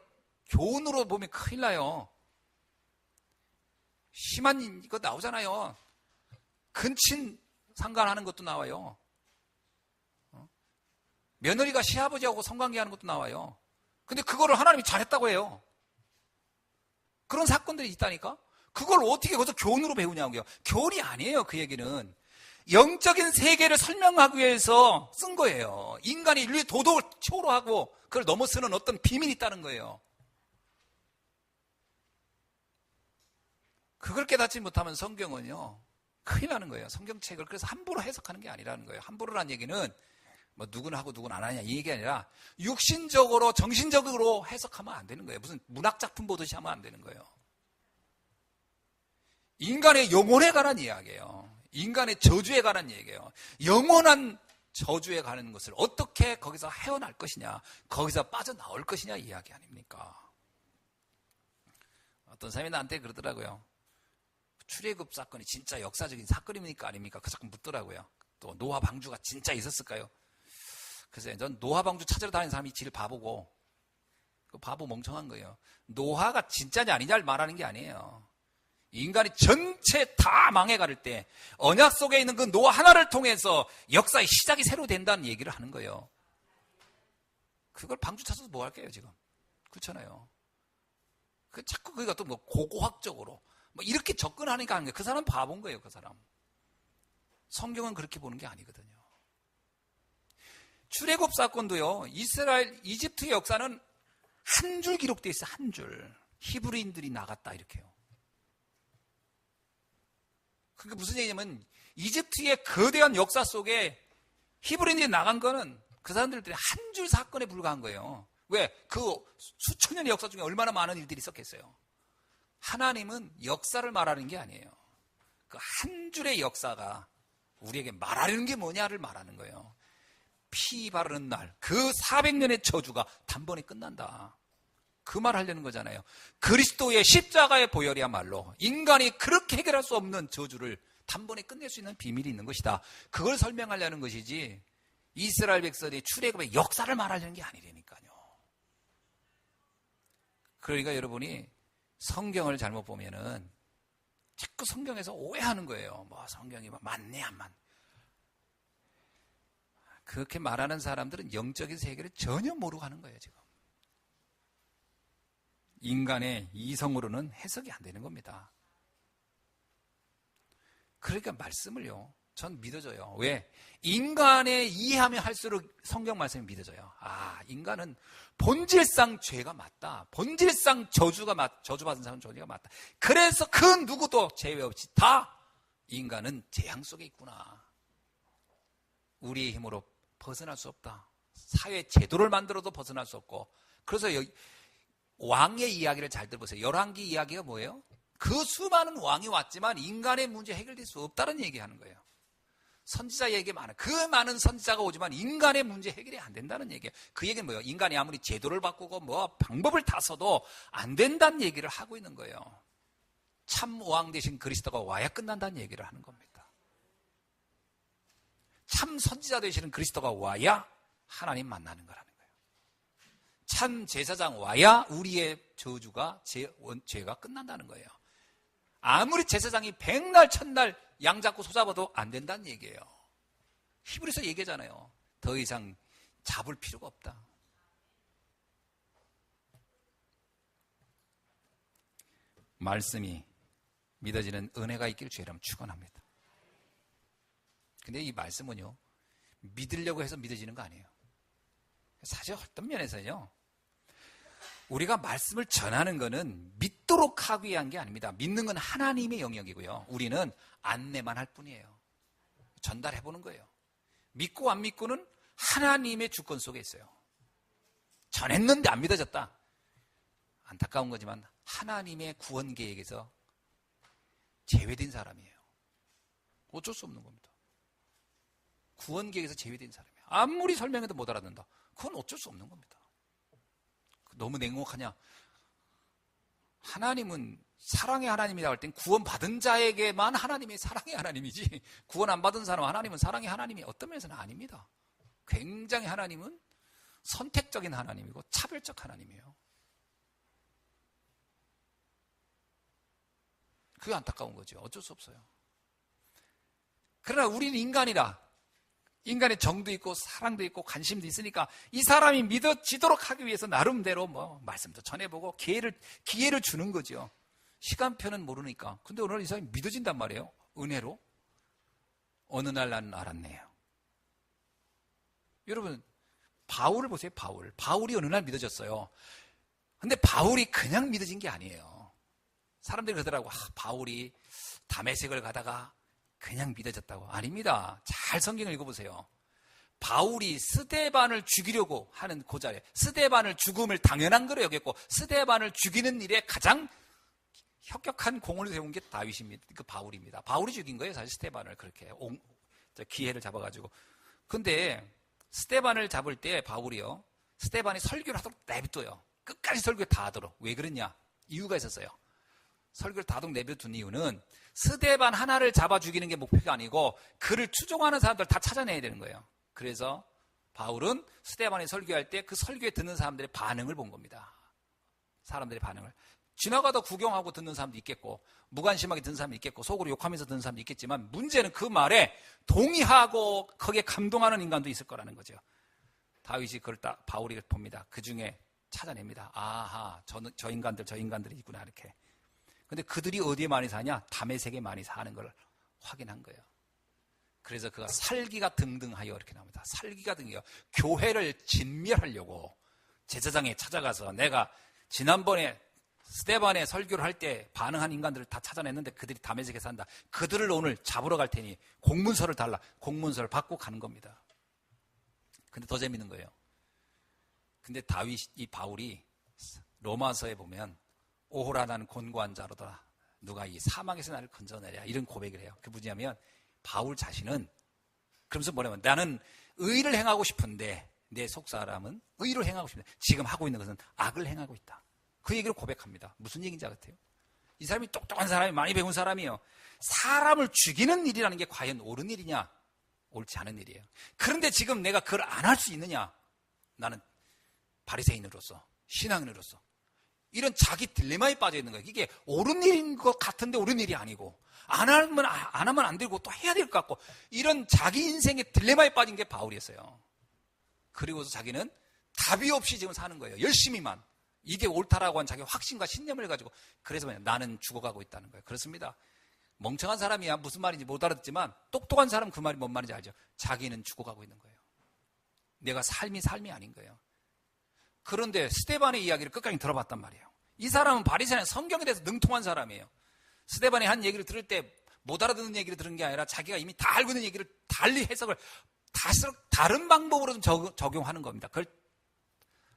교훈으로 보면 큰일 나요. 심한 이거 나오잖아요. 근친 상간하는 것도 나와요. 며느리가 시아버지하고 성관계하는 것도 나와요. 근데 그거를 하나님이 잘했다고 해요. 그런 사건들이 있다니까. 그걸 어떻게 거기서 교훈으로 배우냐고요. 교훈이 아니에요. 그 얘기는 영적인 세계를 설명하기 위해서 쓴 거예요. 인간이 인류의 도덕을 초월하고 그걸 넘어서는 어떤 비밀이 있다는 거예요. 그걸 깨닫지 못하면 성경은요, 큰일 나는 거예요. 성경책을. 그래서 함부로 해석하는 게 아니라는 거예요. 함부로란 얘기는 누구는 하고 누구는 안 하냐 이 얘기 아니라 육신적으로 정신적으로 해석하면 안 되는 거예요. 무슨 문학작품 보듯이 하면 안 되는 거예요. 인간의 영혼에 관한 이야기예요. 인간의 저주에 관한 얘기예요. 영원한 저주에 가는 것을 어떻게 거기서 헤어날 것이냐, 거기서 빠져나올 것이냐 이야기 아닙니까? 어떤 사람이 나한테 그러더라고요. 출애굽 사건이 진짜 역사적인 사건입니까 아닙니까? 그 자꾸 묻더라고요. 또 노아 방주가 진짜 있었을까요? 그래서 전 노아 방주 찾으러 다니는 사람이 질 바보고, 그 바보 멍청한 거예요. 노아가 진짜냐 아니냐를 말하는 게 아니에요. 인간이 전체 다 망해갈 때 언약 속에 있는 그 노아 하나를 통해서 역사의 시작이 새로 된다는 얘기를 하는 거예요. 그걸 방주 찾아서 뭐 할게요 지금? 그렇잖아요. 그 자꾸 그게 또 뭐 고고학적으로 뭐 이렇게 접근하니까 하는 거예요. 그 사람 바본 거예요. 그 사람. 성경은 그렇게 보는 게 아니거든요. 출애굽 사건도요, 이집트의 역사는 한 줄 기록되어 있어요. 한 줄. 히브리인들이 나갔다 이렇게요. 그게 무슨 얘기냐면 이집트의 거대한 역사 속에 히브리인들이 나간 거는 그 사람들이 한 줄 사건에 불과한 거예요. 왜? 그 수천 년의 역사 중에 얼마나 많은 일들이 있었겠어요. 하나님은 역사를 말하는 게 아니에요. 그 한 줄의 역사가 우리에게 말하려는 게 뭐냐를 말하는 거예요. 피 바르는 날, 그 400년의 저주가 단번에 끝난다. 그 말 하려는 거잖아요. 그리스도의 십자가의 보혈이야말로 인간이 그렇게 해결할 수 없는 저주를 단번에 끝낼 수 있는 비밀이 있는 것이다. 그걸 설명하려는 것이지 이스라엘 백성의 출애굽의 역사를 말하려는 게 아니라니까요. 그러니까 여러분이 성경을 잘못 보면은 자꾸 성경에서 오해하는 거예요. 뭐 성경이 맞네 안 맞네. 그렇게 말하는 사람들은 영적인 세계를 전혀 모르고 하는 거예요 지금. 인간의 이성으로는 해석이 안 되는 겁니다. 그러니까 말씀을요, 전 믿어져요. 왜? 인간의 이해하면 할수록 성경 말씀이 믿어져요. 아, 인간은 본질상 죄가 맞다. 본질상 저주받은 사람은 죄가 맞다. 그래서 그 누구도 제외 없이 다 인간은 재앙 속에 있구나. 우리의 힘으로 벗어날 수 없다. 사회 제도를 만들어도 벗어날 수 없고. 그래서 왕의 이야기를 잘 들어보세요. 열왕기 이야기가 뭐예요? 그 수많은 왕이 왔지만 인간의 문제 해결될 수 없다는 얘기하는 거예요. 선지자 얘기 많아요. 그 많은 선지자가 오지만 인간의 문제 해결이 안 된다는 얘기예요. 그 얘기는 뭐예요? 인간이 아무리 제도를 바꾸고 뭐 방법을 다 써도 안 된다는 얘기를 하고 있는 거예요. 참 왕 대신 그리스도가 와야 끝난다는 얘기를 하는 겁니다. 참 선지자 되시는 그리스도가 와야 하나님 만나는 거라는 거예요. 참 제사장 와야 우리의 저주가 죄가 끝난다는 거예요. 아무리 제사장이 백날 천날 양 잡고 소 잡아도 안 된다는 얘기예요. 히브리서 얘기하잖아요. 더 이상 잡을 필요가 없다. 말씀이 믿어지는 은혜가 있길 주의 이름 축원합니다. 근데 이 말씀은요, 믿으려고 해서 믿어지는 거 아니에요. 사실 어떤 면에서요, 우리가 말씀을 전하는 것은 믿도록 하기 위한 게 아닙니다. 믿는 건 하나님의 영역이고요. 우리는 안내만 할 뿐이에요. 전달해보는 거예요. 믿고 안 믿고는 하나님의 주권 속에 있어요. 전했는데 안 믿어졌다. 안타까운 거지만 하나님의 구원 계획에서 제외된 사람이에요. 어쩔 수 없는 겁니다. 구원 계획에서 제외된 사람이에요. 아무리 설명해도 못 알아듣는다. 그건 어쩔 수 없는 겁니다. 너무 냉혹하냐? 하나님은 사랑의 하나님이라고 할 땐 구원받은 자에게만 하나님이 사랑의 하나님이지, 구원 안 받은 사람 하나님은 사랑의 하나님이 어떤 면에서는 아닙니다. 굉장히 하나님은 선택적인 하나님이고 차별적 하나님이에요. 그게 안타까운 거죠. 어쩔 수 없어요. 그러나 우리는 인간이라, 인간의 정도 있고 사랑도 있고 관심도 있으니까 이 사람이 믿어지도록 하기 위해서 나름대로 뭐 말씀도 전해보고 기회를 주는 거죠. 시간표는 모르니까. 근데 오늘 이 사람이 믿어진단 말이에요. 은혜로. 어느 날 나는 알았네요. 여러분, 바울을 보세요. 바울이 어느 날 믿어졌어요. 근데 바울이 그냥 믿어진 게 아니에요. 사람들이 그러더라고. 바울이 다메섹을 가다가 그냥 믿어졌다고. 아닙니다. 잘 성경을 읽어보세요. 바울이 스데반을 죽이려고 하는 그 자리에 스데반을 죽음을 당연한 거로 여겼고, 스데반을 죽이는 일에 가장 혁혁한 공을 세운 게 다윗입니다. 그 바울입니다. 바울이 죽인 거예요. 사실 스데반을 그렇게 기회를 잡아가지고. 근데 스데반을 잡을 때 바울이요, 스데반이 설교를 하도록 내비둬요. 끝까지 설교 다 하도록. 왜 그러냐? 이유가 있었어요. 설교를 다 하도록 내비둔 이유는 스데반 하나를 잡아 죽이는 게 목표가 아니고 그를 추종하는 사람들 다 찾아내야 되는 거예요. 그래서 바울은 스데반이 설교할 때 그 설교에 듣는 사람들의 반응을 본 겁니다. 사람들의 반응을. 지나가다 구경하고 듣는 사람도 있겠고, 무관심하게 듣는 사람도 있겠고, 속으로 욕하면서 듣는 사람도 있겠지만, 문제는 그 말에 동의하고 거기에 감동하는 인간도 있을 거라는 거죠. 다윗이 그걸 딱 바울이 봅니다. 그 중에 찾아냅니다. 아하, 저 인간들이 있구나, 이렇게. 근데 그들이 어디에 많이 사냐? 다메섹에 많이 사는 걸 확인한 거예요. 그래서 그가 살기가 등등하여 이렇게 나옵니다. 살기가 등이요. 교회를 진멸하려고 제사장에 찾아가서 내가 지난번에 스데반의 설교를 할 때 반응한 인간들을 다 찾아냈는데 그들이 다메섹에 산다. 그들을 오늘 잡으러 갈 테니 공문서를 달라. 공문서를 받고 가는 겁니다. 근데 더 재밌는 거예요. 근데 이 바울이 로마서에 보면 오호라 나는 곤고한 자로다. 누가 이 사망에서 나를 건져내랴. 이런 고백을 해요. 그게 뭐냐면 바울 자신은 그러면서 뭐냐면 나는 의를 행하고 싶은데 내 속사람은 의를 행하고 싶은데 지금 하고 있는 것은 악을 행하고 있다. 그 얘기를 고백합니다. 무슨 얘기인지 알았어요? 이 사람이 똑똑한 사람이 많이 배운 사람이에요. 사람을 죽이는 일이라는 게 과연 옳은 일이냐? 옳지 않은 일이에요. 그런데 지금 내가 그걸 안 할 수 있느냐? 나는 바리새인으로서 신앙인으로서 이런 자기 딜레마에 빠져 있는 거예요. 이게 옳은 일인 것 같은데 옳은 일이 아니고 안 하면 안 되고 또 해야 될 것 같고 이런 자기 인생의 딜레마에 빠진 게 바울이었어요. 그리고서 자기는 답이 없이 지금 사는 거예요. 열심히만. 이게 옳다라고 한 자기 확신과 신념을 가지고 그래서 나는 죽어가고 있다는 거예요. 그렇습니다. 멍청한 사람이야 무슨 말인지 못 알아듣지만 똑똑한 사람은 그 말이 뭔 말인지 알죠. 자기는 죽어가고 있는 거예요. 내가 삶이 아닌 거예요. 그런데 스데반의 이야기를 끝까지 들어봤단 말이에요. 이 사람은 바리새인 성경에 대해서 능통한 사람이에요. 스데반이 한 얘기를 들을 때 못 알아듣는 얘기를 들은 게 아니라 자기가 이미 다 알고 있는 얘기를 달리 해석을 다른 방법으로 좀 적용하는 겁니다. 그걸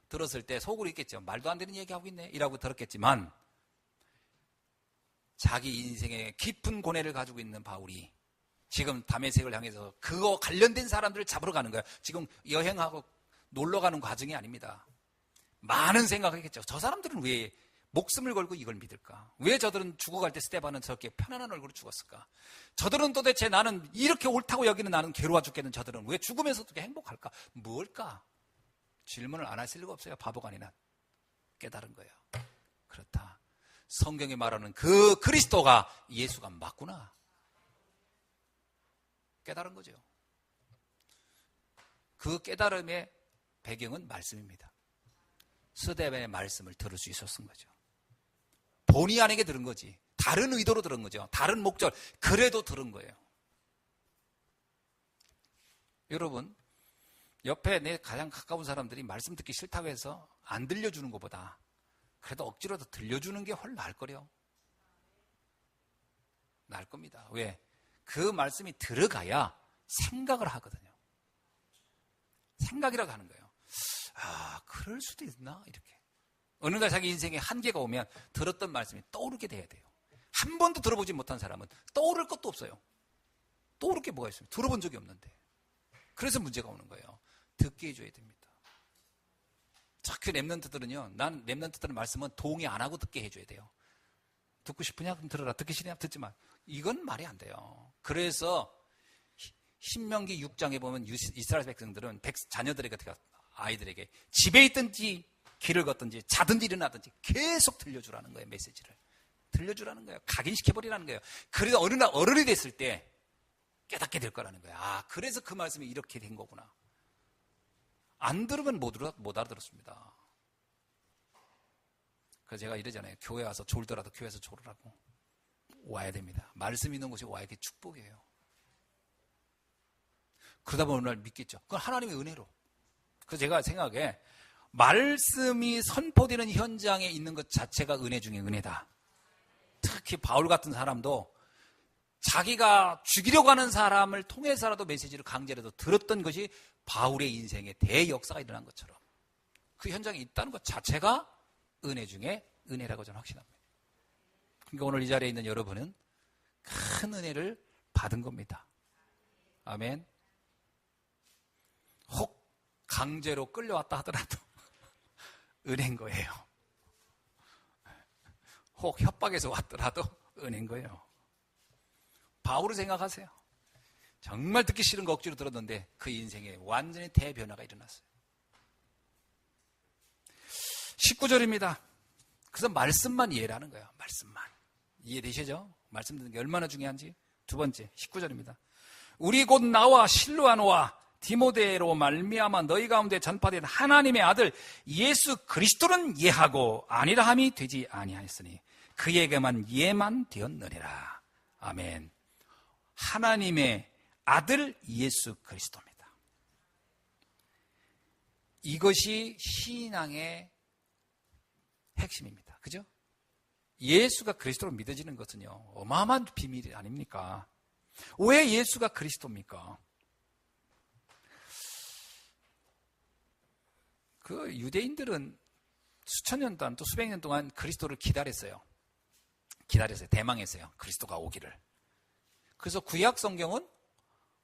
들었을 때 속으로 있겠죠. 말도 안 되는 얘기하고 있네 이라고 들었겠지만 자기 인생에 깊은 고뇌를 가지고 있는 바울이 지금 다메섹을 향해서 그거 관련된 사람들을 잡으러 가는 거예요. 지금 여행하고 놀러 가는 과정이 아닙니다. 많은 생각을 했겠죠. 저 사람들은 왜 목숨을 걸고 이걸 믿을까? 왜 저들은 죽어갈 때 스데반은 저렇게 편안한 얼굴로 죽었을까? 저들은 도대체 나는 이렇게 옳다고 여기는 나는 괴로워 죽겠는 저들은 왜 죽으면서도 이렇게 행복할까? 뭘까? 질문을 안 하실 리가 없어요. 바보가 아니라 깨달은 거예요. 그렇다. 성경이 말하는 그 그리스도가 예수가 맞구나. 깨달은 거죠. 그 깨달음의 배경은 말씀입니다. 스데반의 말씀을 들을 수 있었던 거죠. 본의 아니게 들은 거지. 다른 의도로 들은 거죠. 다른 목적. 그래도 들은 거예요. 여러분, 옆에 내 가장 가까운 사람들이 말씀 듣기 싫다고 해서 안 들려주는 것보다 그래도 억지로도 들려주는 게 훨씬 나을 거래요. 나을 겁니다. 왜? 그 말씀이 들어가야 생각을 하거든요. 생각이라고 하는 거예요. 아, 그럴 수도 있나? 이렇게. 어느 날 자기 인생에 한계가 오면 들었던 말씀이 떠오르게 돼야 돼요. 한 번도 들어보지 못한 사람은 떠오를 것도 없어요. 떠오를 게 뭐가 있어요? 들어본 적이 없는데. 그래서 문제가 오는 거예요. 듣게 해줘야 됩니다. 특히 랩런트들은요, 난 랩런트들의 말씀은 동의 안 하고 듣게 해줘야 돼요. 듣고 싶으냐? 그럼 들어라. 듣기 싫으냐? 듣지 마. 이건 말이 안 돼요. 그래서 신명기 6장에 보면 이스라엘 백성들은 자녀들에게 아이들에게 집에 있든지 길을 걷든지 자든지 일어나든지 계속 들려주라는 거예요. 메시지를. 들려주라는 거예요. 각인시켜버리라는 거예요. 그래서 어느 날 어른이 됐을 때 깨닫게 될 거라는 거예요. 아, 그래서 그 말씀이 이렇게 된 거구나. 안 들으면 못 알아들었습니다. 그래서 제가 이러잖아요. 교회 와서 졸더라도 교회에서 졸으라고. 와야 됩니다. 말씀 있는 곳에 와야 이게 축복이에요. 그러다 보면 어느 날 믿겠죠. 그건 하나님의 은혜로. 그래서 제가 생각에 말씀이 선포되는 현장에 있는 것 자체가 은혜 중에 은혜다. 특히 바울 같은 사람도 자기가 죽이려고 하는 사람을 통해서라도 메시지를 강제로도 들었던 것이 바울의 인생에 대역사가 일어난 것처럼 그 현장에 있다는 것 자체가 은혜 중에 은혜라고 저는 확신합니다. 그러니까 오늘 이 자리에 있는 여러분은 큰 은혜를 받은 겁니다. 아멘. 혹 강제로 끌려왔다 하더라도 은혜인 거예요. 혹 협박해서 왔더라도 은혜인 거예요. 바울을 생각하세요. 정말 듣기 싫은 거 억지로 들었는데 그 인생에 완전히 대변화가 일어났어요. 19절입니다. 그래서 말씀만 이해를 하는 거예요. 말씀만. 이해되시죠? 말씀 듣는 게 얼마나 중요한지. 두 번째 19절입니다. 우리 곧 나와 실로아노와 디모데로 말미암아 너희 가운데 전파된 하나님의 아들 예수 그리스도는 예하고 아니라 함이 되지 아니하였으니 그에게만 예만 되었느니라. 아멘. 하나님의 아들 예수 그리스도입니다. 이것이 신앙의 핵심입니다. 그죠? 예수가 그리스도로 믿어지는 것은요, 어마어마한 비밀이 아닙니까? 왜 예수가 그리스도입니까? 그 유대인들은 수천 년 동안 또 수백 년 동안 그리스도를 기다렸어요. 대망했어요. 그리스도가 오기를. 그래서 구약 성경은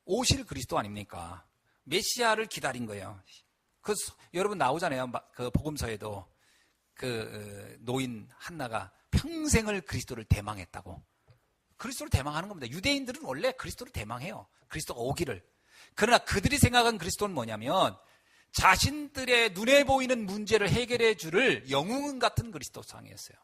오실 그리스도 아닙니까? 메시아를 기다린 거예요. 여러분 나오잖아요. 그 복음서에도 그 노인 한나가 평생을 그리스도를 대망했다고. 그리스도를 대망하는 겁니다. 유대인들은 원래 그리스도를 대망해요. 그리스도가 오기를. 그러나 그들이 생각한 그리스도는 뭐냐면 자신들의 눈에 보이는 문제를 해결해 줄 영웅 같은 그리스도상이었어요.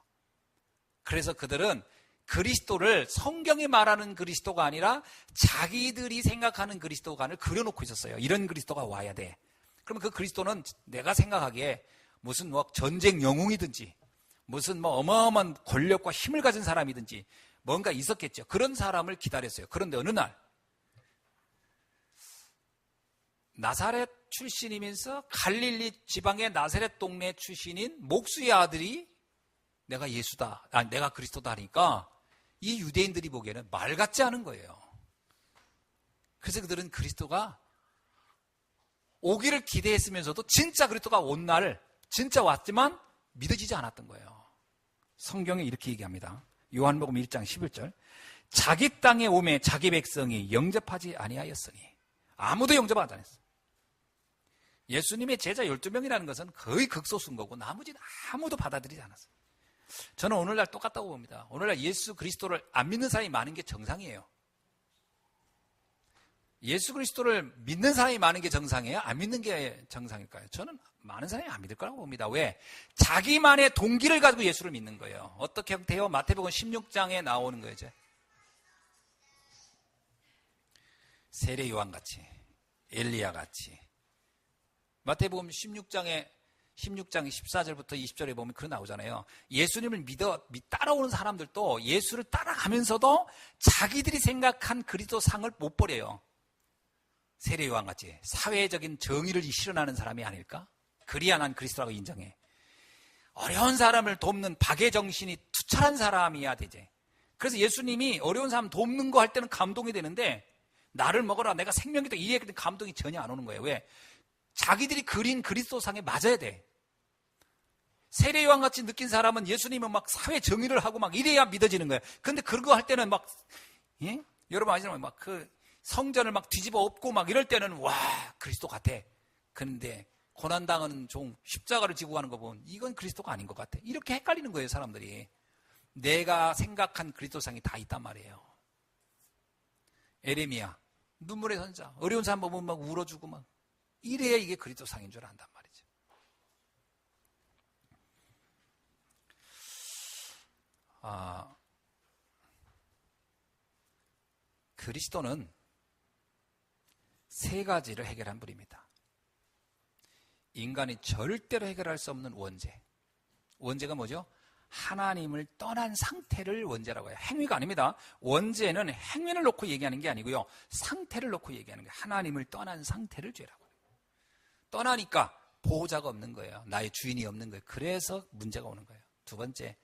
그래서 그들은 그리스도를 성경이 말하는 그리스도가 아니라 자기들이 생각하는 그리스도관을 그려놓고 있었어요. 이런 그리스도가 와야 돼. 그러면 그 그리스도는 내가 생각하기에 무슨 뭐 전쟁 영웅이든지 무슨 뭐 어마어마한 권력과 힘을 가진 사람이든지 뭔가 있었겠죠. 그런 사람을 기다렸어요. 그런데 어느 날 나사렛 출신이면서 갈릴리 지방의 나사렛 동네 출신인 목수의 아들이 내가 예수다, 내가 그리스도다 하니까 이 유대인들이 보기에는 말 같지 않은 거예요. 그래서 그들은 그리스도가 오기를 기대했으면서도 진짜 그리스도가 온 날 진짜 왔지만 믿어지지 않았던 거예요. 성경에 이렇게 얘기합니다. 요한복음 1장 11절. 자기 땅에 오매 자기 백성이 영접하지 아니하였으니. 아무도 영접하지 않았어요. 예수님의 제자 12명이라는 것은 거의 극소수인 거고 나머지는 아무도 받아들이지 않았어요. 저는 오늘날 똑같다고 봅니다. 오늘날 예수 그리스도를 안 믿는 사람이 많은 게 정상이에요. 예수 그리스도를 믿는 사람이 많은 게 정상이에요? 안 믿는 게 정상일까요? 저는 많은 사람이 안 믿을 거라고 봅니다. 왜? 자기만의 동기를 가지고 예수를 믿는 거예요. 어떻게 형태요? 마태복음 16장에 나오는 거예요. 이제. 세례 요한같이, 엘리야같이. 마태복음 16장 14절부터 20절에 보면 그런 나오잖아요. 예수님을 따라오는 사람들도 예수를 따라가면서도 자기들이 생각한 그리스도상을 못 버려요. 세례 요한같이 사회적인 정의를 실현하는 사람이 아닐까? 그리야 난 그리스도라고 인정해. 어려운 사람을 돕는 박애 정신이 투철한 사람이야 되지. 그래서 예수님이 어려운 사람 돕는 거 할 때는 감동이 되는데 나를 먹어라 내가 생명이다 이 얘기는 감동이 전혀 안 오는 거예요. 왜? 자기들이 그린 그리스도상에 맞아야 돼. 세례 요한같이 느낀 사람은 예수님은 막 사회 정의를 하고 막 이래야 믿어지는 거예요. 근데 그거 할 때는 막 예? 여러분 아시잖아요. 막 그 성전을 막 뒤집어 엎고 막 이럴 때는 와 그리스도 같아. 그런데 고난당하는 종 십자가를 지고 가는 거 보면 이건 그리스도가 아닌 것 같아. 이렇게 헷갈리는 거예요 사람들이. 내가 생각한 그리스도상이 다 있단 말이에요. 에레미야 눈물의 선자 어려운 사람 보면 막 울어주고 막 이래야 이게 그리스도상인 줄 안단 말이죠. 그리스도는 세 가지를 해결한 분입니다. 인간이 절대로 해결할 수 없는 원죄. 원죄가 뭐죠? 하나님을 떠난 상태를 원죄라고 해요. 행위가 아닙니다. 원죄는 행위를 놓고 얘기하는 게 아니고요. 상태를 놓고 얘기하는 거예요. 하나님을 떠난 상태를 죄라고 해요. 떠나니까 보호자가 없는 거예요. 나의 주인이 없는 거예요. 그래서 문제가 오는 거예요. 두 번째,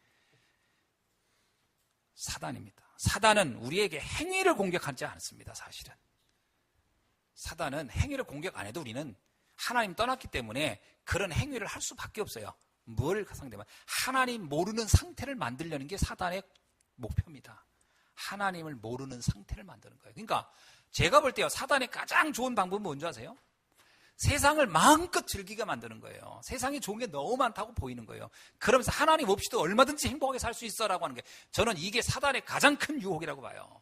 사단입니다. 사단은 우리에게 행위를 공격하지 않습니다. 사실은. 사단은 행위를 공격 안 해도 우리는 하나님 떠났기 때문에 그런 행위를 할 수밖에 없어요. 뭘 상대면 하나님 모르는 상태를 만들려는 게 사단의 목표입니다. 하나님을 모르는 상태를 만드는 거예요. 그러니까 제가 볼 때요 사단의 가장 좋은 방법은 뭔지 아세요? 세상을 마음껏 즐기게 만드는 거예요. 세상에 좋은 게 너무 많다고 보이는 거예요. 그러면서 하나님 없이도 얼마든지 행복하게 살 수 있어라고 하는 게, 저는 이게 사단의 가장 큰 유혹이라고 봐요.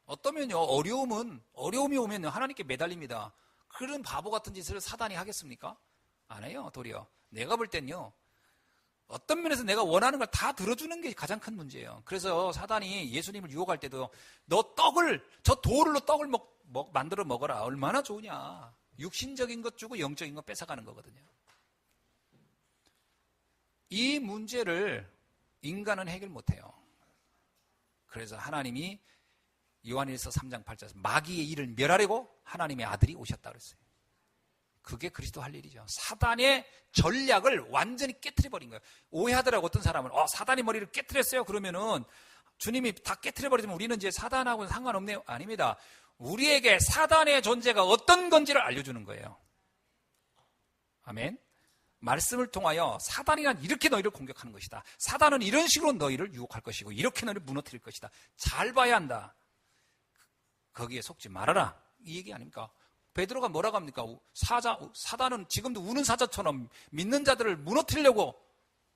어떠면요, 어려움이 오면요, 하나님께 매달립니다. 그런 바보 같은 짓을 사단이 하겠습니까? 안 해요. 도리어 내가 볼 땐요, 어떤 면에서 내가 원하는 걸 다 들어주는 게 가장 큰 문제예요. 그래서 사단이 예수님을 유혹할 때도, 너 저 돌로 떡을 만들어 먹어라. 얼마나 좋으냐. 육신적인 것 주고 영적인 것 뺏어가는 거거든요. 이 문제를 인간은 해결 못해요. 그래서 하나님이 요한일서 3장 8절에서 마귀의 일을 멸하려고 하나님의 아들이 오셨다 그랬어요. 그게 그리스도 할 일이죠. 사단의 전략을 완전히 깨트려버린 거예요. 오해하더라고, 어떤 사람은. 사단이 머리를 깨트렸어요. 그러면은 주님이 다 깨트려버리면 우리는 이제 사단하고는 상관없네요. 아닙니다. 우리에게 사단의 존재가 어떤 건지를 알려주는 거예요. 아멘. 말씀을 통하여 사단이란 이렇게 너희를 공격하는 것이다. 사단은 이런 식으로 너희를 유혹할 것이고 이렇게 너희를 무너뜨릴 것이다. 잘 봐야 한다. 거기에 속지 말아라. 이 얘기 아닙니까? 베드로가 뭐라고 합니까? 사단은 지금도 우는 사자처럼 믿는 자들을 무너뜨리려고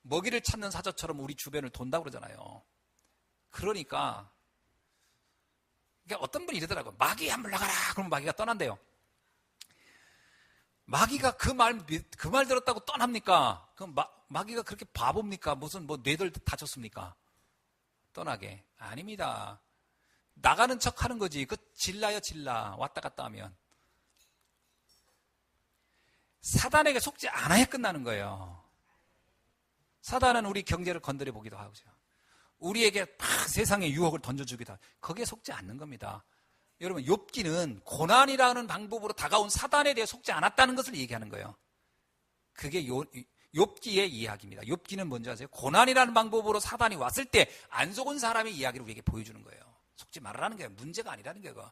먹이를 찾는 사자처럼 우리 주변을 돈다고 그러잖아요. 그러니까 어떤 분이 이러더라고요. 마귀야 물러가라. 그러면 마귀가 떠난대요. 마귀가 그 말 들었다고 떠납니까? 그럼 마귀가 그렇게 바보입니까? 무슨 뇌들 다쳤습니까? 떠나게. 아닙니다. 나가는 척 하는 거지. 질라요, 질라. 왔다 갔다 하면. 사단에게 속지 않아야 끝나는 거예요. 사단은 우리 경제를 건드려 보기도 하고, 우리에게 막 세상의 유혹을 던져주기도 하고, 거기에 속지 않는 겁니다. 여러분, 욥기는 고난이라는 방법으로 다가온 사단에 대해 속지 않았다는 것을 얘기하는 거예요. 그게 욥기의 이야기입니다. 욥기는 뭔지 아세요? 고난이라는 방법으로 사단이 왔을 때 안 속은 사람의 이야기를 우리에게 보여주는 거예요. 속지 말라는 게 문제가 아니라는 거예요.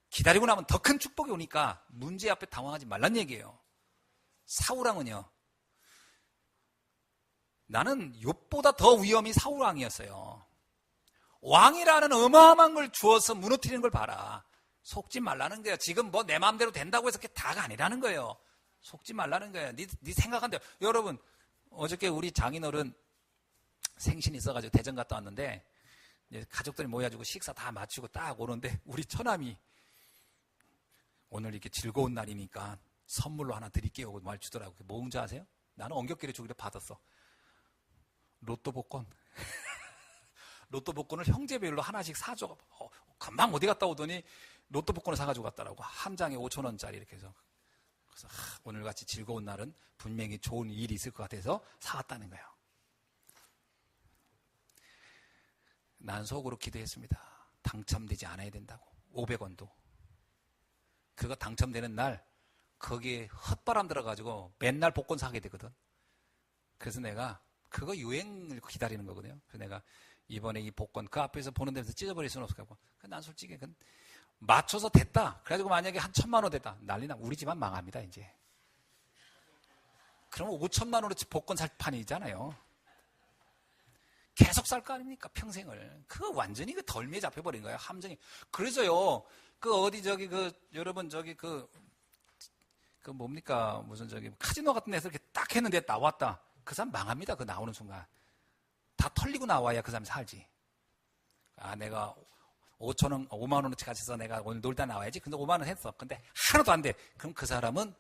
기다리고 나면 더 큰 축복이 오니까 문제 앞에 당황하지 말란 얘기예요. 사울왕은요, 나는 욥보다 더 위험이 사울왕이었어요. 왕이라는 어마어마한 걸 주어서 무너뜨리는 걸 봐라. 속지 말라는 거예요. 지금 내 마음대로 된다고 해서 그게 다가 아니라는 거예요. 속지 말라는 거예요. 네 생각한대요. 여러분, 어저께 우리 장인어른 생신이 있어가지고 대전 갔다 왔는데, 이제 가족들이 모여가지고 식사 다 마치고 딱 오는데, 우리 처남이 오늘 이렇게 즐거운 날이니까 선물로 하나 드릴게요 하고 말 주더라고요. 뭔지 아세요? 나는 엉겹길에 주기로 받았어. 로또 복권. 로또 복권을 형제별로 하나씩 사줘. 금방 어디 갔다 오더니 로또 복권을 사가지고 갔더라고. 한 장에 5,000원짜리 이렇게 해서. 그래서 오늘같이 즐거운 날은 분명히 좋은 일이 있을 것 같아서 사왔다는 거예요. 난 속으로 기도했습니다. 당첨되지 않아야 된다고. 500원도. 그거 당첨되는 날 거기에 헛바람 들어가지고 맨날 복권 사게 되거든. 그래서 내가 그거 유행을 기다리는 거거든요. 그래서 내가 이번에 이 복권 그 앞에서 보는 데서 찢어버릴 수는 없을 거고, 난 솔직히 맞춰서 됐다. 그래가지고 만약에 한 1,000만 원 됐다. 난리나. 우리 집안 망합니다 이제. 그러면 5,000만 원어치 복권 살 판이잖아요. 계속 살 거 아닙니까? 평생을. 그거 완전히 덜미에 잡혀버린 거예요. 함정이. 그래서요, 여러분, 뭡니까? 무슨 카지노 같은 데서 이렇게 딱 했는데 나왔다. 그 사람 망합니다. 그 나오는 순간. 다 털리고 나와야 그 사람이 살지. 내가 5만 원어치 가져서 내가 오늘 놀다 나와야지. 근데 5만 원 했어. 근데 하나도 안 돼. 그럼 그 사람은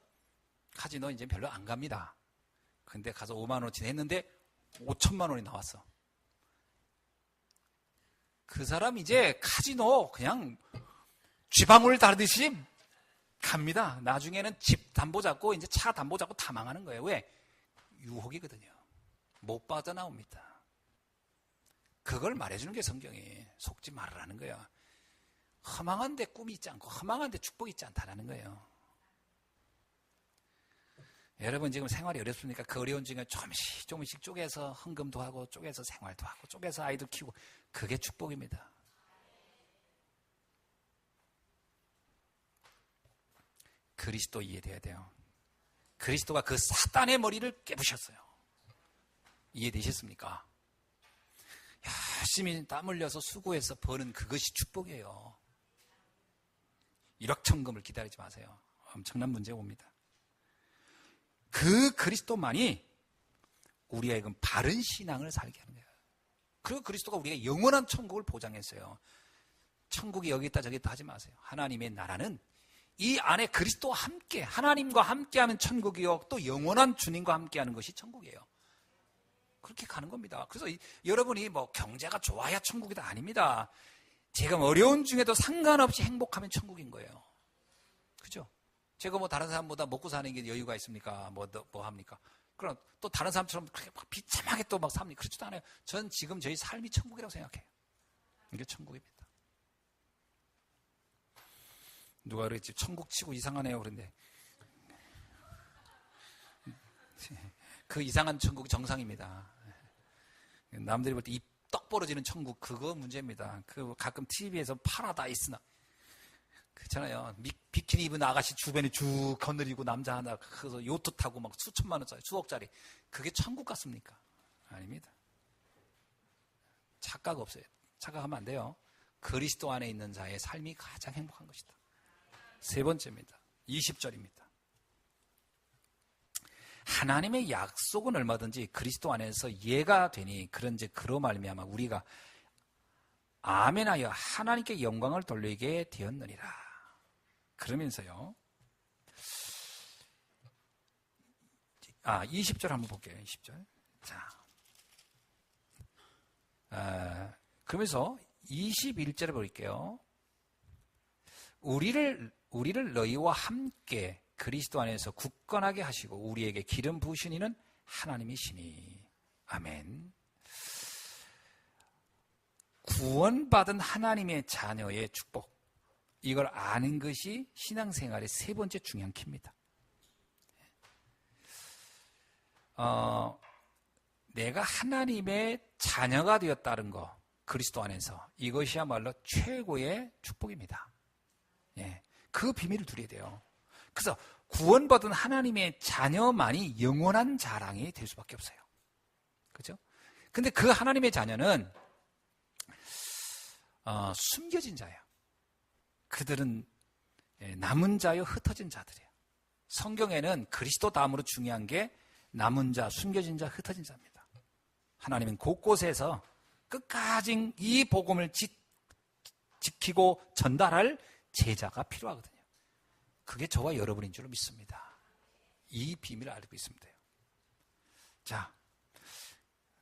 카지노 이제 별로 안 갑니다. 근데 가서 5만 원어치 했는데 5천만 원이 나왔어. 그 사람 이제 카지노 그냥 쥐방울 다르듯이 갑니다. 나중에는 집 담보 잡고 이제 차 담보 잡고 다 망하는 거예요. 왜? 유혹이거든요. 못 빠져나옵니다. 그걸 말해주는 게 성경이. 속지 말라는 거예요. 허망한 데 꿈이 있지 않고 허망한 데 축복이 있지 않다는 거예요. 여러분 지금 생활이 어렵습니까? 그 어려운 중에 조금씩 쪼개서 헌금도 하고 쪼개서 생활도 하고 쪼개서 아이들 키우고, 그게 축복입니다. 그리스도 이해돼야 돼요. 그리스도가 그 사단의 머리를 깨부셨어요. 이해되셨습니까? 열심히 땀 흘려서 수고해서 버는 그것이 축복이에요. 일확천금을 기다리지 마세요. 엄청난 문제가 옵니다. 그 그리스도만이 우리에게 바른 신앙을 살게 하는 거예요. 그리고 그리스도가 우리에게 영원한 천국을 보장했어요. 천국이 여기 있다 저기 있다 하지 마세요. 하나님의 나라는 이 안에 그리스도와 함께, 하나님과 함께하는 천국이요, 또 영원한 주님과 함께하는 것이 천국이에요. 그렇게 가는 겁니다. 그래서 여러분이 뭐 경제가 좋아야 천국이다 아닙니다. 제가 어려운 중에도 상관없이 행복하면 천국인 거예요. 그죠? 제가 뭐 다른 사람보다 먹고 사는 게 여유가 있습니까? 뭐 합니까? 그럼 또 다른 사람처럼 그렇게 막 비참하게 또 막 삽니까? 그렇지도 않아요. 전 지금 저희 삶이 천국이라고 생각해요. 이게 천국입니다. 누가 그랬지? 천국 치고 이상하네요. 그런데 그 이상한 천국이 정상입니다. 남들이 볼 때 입 떡 벌어지는 천국, 그거 문제입니다. 그 가끔 TV에서 파라다이스나 그렇잖아요. 비키니 입은 아가씨 주변에 쭉 거느리고 남자 하나 그래서 요트 타고 막 수천만 원짜리, 수억짜리, 그게 천국 같습니까? 아닙니다. 착각 없어요. 착각하면 안 돼요. 그리스도 안에 있는 자의 삶이 가장 행복한 것이다. 세 번째입니다. 20절입니다. 하나님의 약속은 얼마든지 그리스도 안에서 예가 되니 그런즉 그로 말미암아 우리가 아멘하여 하나님께 영광을 돌리게 되었느니라. 그러면서요. 20절 한번 볼게요. 20절. 자. 그러면서 21절을 볼게요. 우리를 너희와 함께 그리스도 안에서 굳건하게 하시고 우리에게 기름 부으신 이는 하나님이시니. 아멘. 구원받은 하나님의 자녀의 축복, 이걸 아는 것이 신앙생활의 세 번째 중요한 키입니다. 내가 하나님의 자녀가 되었다는 거, 그리스도 안에서, 이것이야말로 최고의 축복입니다. 예, 그 비밀을 두려야 돼요. 그래서 구원받은 하나님의 자녀만이 영원한 자랑이 될 수밖에 없어요. 그죠? 근데 그 하나님의 자녀는 숨겨진 자예요. 그들은 남은 자요, 흩어진 자들이에요. 성경에는 그리스도 다음으로 중요한 게 남은 자, 숨겨진 자, 흩어진 자입니다. 하나님은 곳곳에서 끝까지 이 복음을 지키고 전달할 제자가 필요하거든요. 그게 저와 여러분인 줄로 믿습니다. 이 비밀을 알고 있습니다. 자,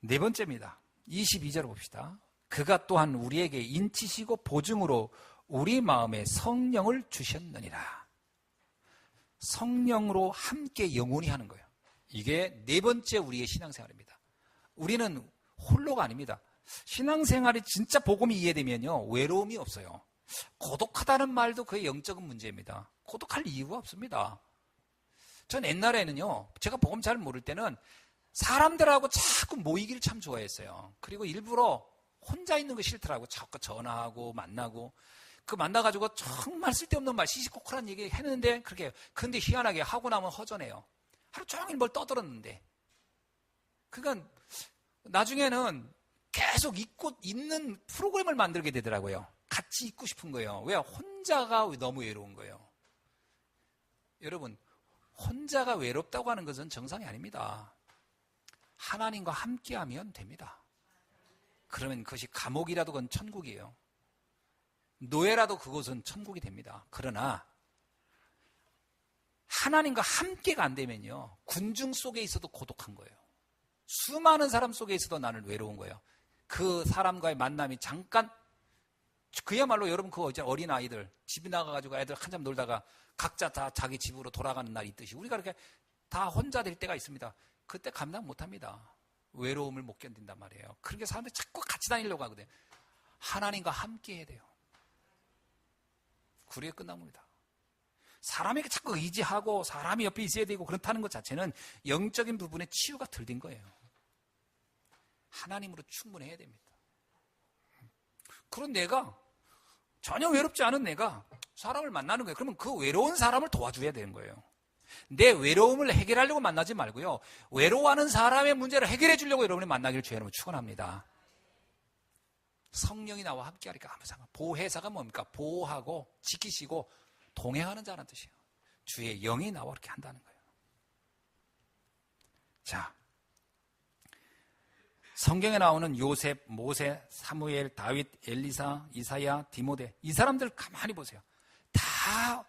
네 번째입니다. 22절 봅시다. 그가 또한 우리에게 인치시고 보증으로 우리 마음에 성령을 주셨느니라. 성령으로 함께 영원히 하는 거예요. 이게 네 번째 우리의 신앙생활입니다. 우리는 홀로가 아닙니다. 신앙생활이 진짜 복음이 이해되면요, 외로움이 없어요. 고독하다는 말도 그의 영적인 문제입니다. 고독할 이유가 없습니다. 전 옛날에는요, 제가 복음 잘 모를 때는 사람들하고 자꾸 모이기를 참 좋아했어요. 그리고 일부러 혼자 있는 거 싫더라고. 자꾸 전화하고 만나고, 그 만나가지고 정말 쓸데없는 말, 시시콜콜한 얘기 했는데 그렇게. 근데 희한하게 하고 나면 허전해요. 하루 종일 뭘 떠들었는데. 그러니까 나중에는 계속 있는 프로그램을 만들게 되더라고요. 같이 있고 싶은 거예요. 왜? 혼자가 너무 외로운 거예요. 여러분, 혼자가 외롭다고 하는 것은 정상이 아닙니다. 하나님과 함께하면 됩니다. 그러면 그것이 감옥이라도 그건 천국이에요. 노예라도 그것은 천국이 됩니다. 그러나 하나님과 함께가 안 되면요, 군중 속에 있어도 고독한 거예요. 수많은 사람 속에 있어도 나는 외로운 거예요. 그 사람과의 만남이 잠깐, 그야말로 여러분 그거 있잖아요. 어린아이들 집에 나가가지고 애들 한참 놀다가 각자 다 자기 집으로 돌아가는 날이 있듯이 우리가 이렇게 다 혼자 될 때가 있습니다. 그때 감당 못합니다. 외로움을 못 견딘단 말이에요. 그러니까 사람들이 자꾸 같이 다니려고 하거든요. 하나님과 함께 해야 돼요. 그래야 끝난 겁니다. 사람에게 자꾸 의지하고 사람이 옆에 있어야 되고 그렇다는 것 자체는 영적인 부분에 치유가 덜 된 거예요. 하나님으로 충분해야 됩니다. 그런 내가, 전혀 외롭지 않은 내가 사람을 만나는 거예요. 그러면 그 외로운 사람을 도와줘야 되는 거예요. 내 외로움을 해결하려고 만나지 말고요, 외로워하는 사람의 문제를 해결해 주려고 여러분이 만나기를 주의 이름으로 축원합니다. 성령이 나와 함께 하니까 아무 상관. 보혜사가 뭡니까? 보호하고 지키시고 동행하는 자라는 뜻이에요. 주의 영이 나와 이렇게 한다는 거예요. 자, 성경에 나오는 요셉, 모세, 사무엘, 다윗, 엘리사, 이사야, 디모데, 이 사람들 가만히 보세요. 다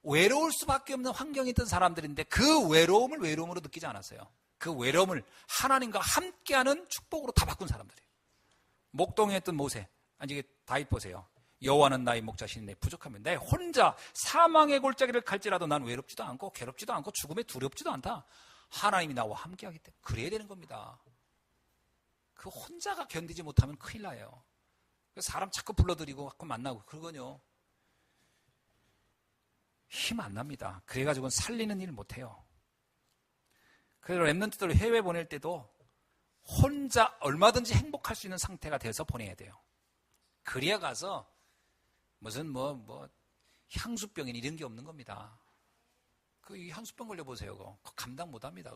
외로울 수밖에 없는 환경에 있던 사람들인데 그 외로움을 외로움으로 느끼지 않았어요. 그 외로움을 하나님과 함께하는 축복으로 다 바꾼 사람들이에요. 목동에 있던 모세, 아니 다윗 보세요. 여호와는 나의 목자시니 내 부족하면 내 혼자 사망의 골짜기를 갈지라도 난 외롭지도 않고 괴롭지도 않고 죽음에 두렵지도 않다. 하나님이 나와 함께하기 때문에 그래야 되는 겁니다. 그 혼자가 견디지 못하면 큰일 나요. 사람 자꾸 불러들이고 자꾸 만나고 그러거든요. 힘 안 납니다. 그래가지고는 살리는 일 못해요. 그래서 랩런트들 해외 보낼 때도 혼자 얼마든지 행복할 수 있는 상태가 돼서 보내야 돼요. 그래야 가서 무슨 향수병인 이런 게 없는 겁니다. 그 향수병 걸려보세요. 그거 감당 못 합니다.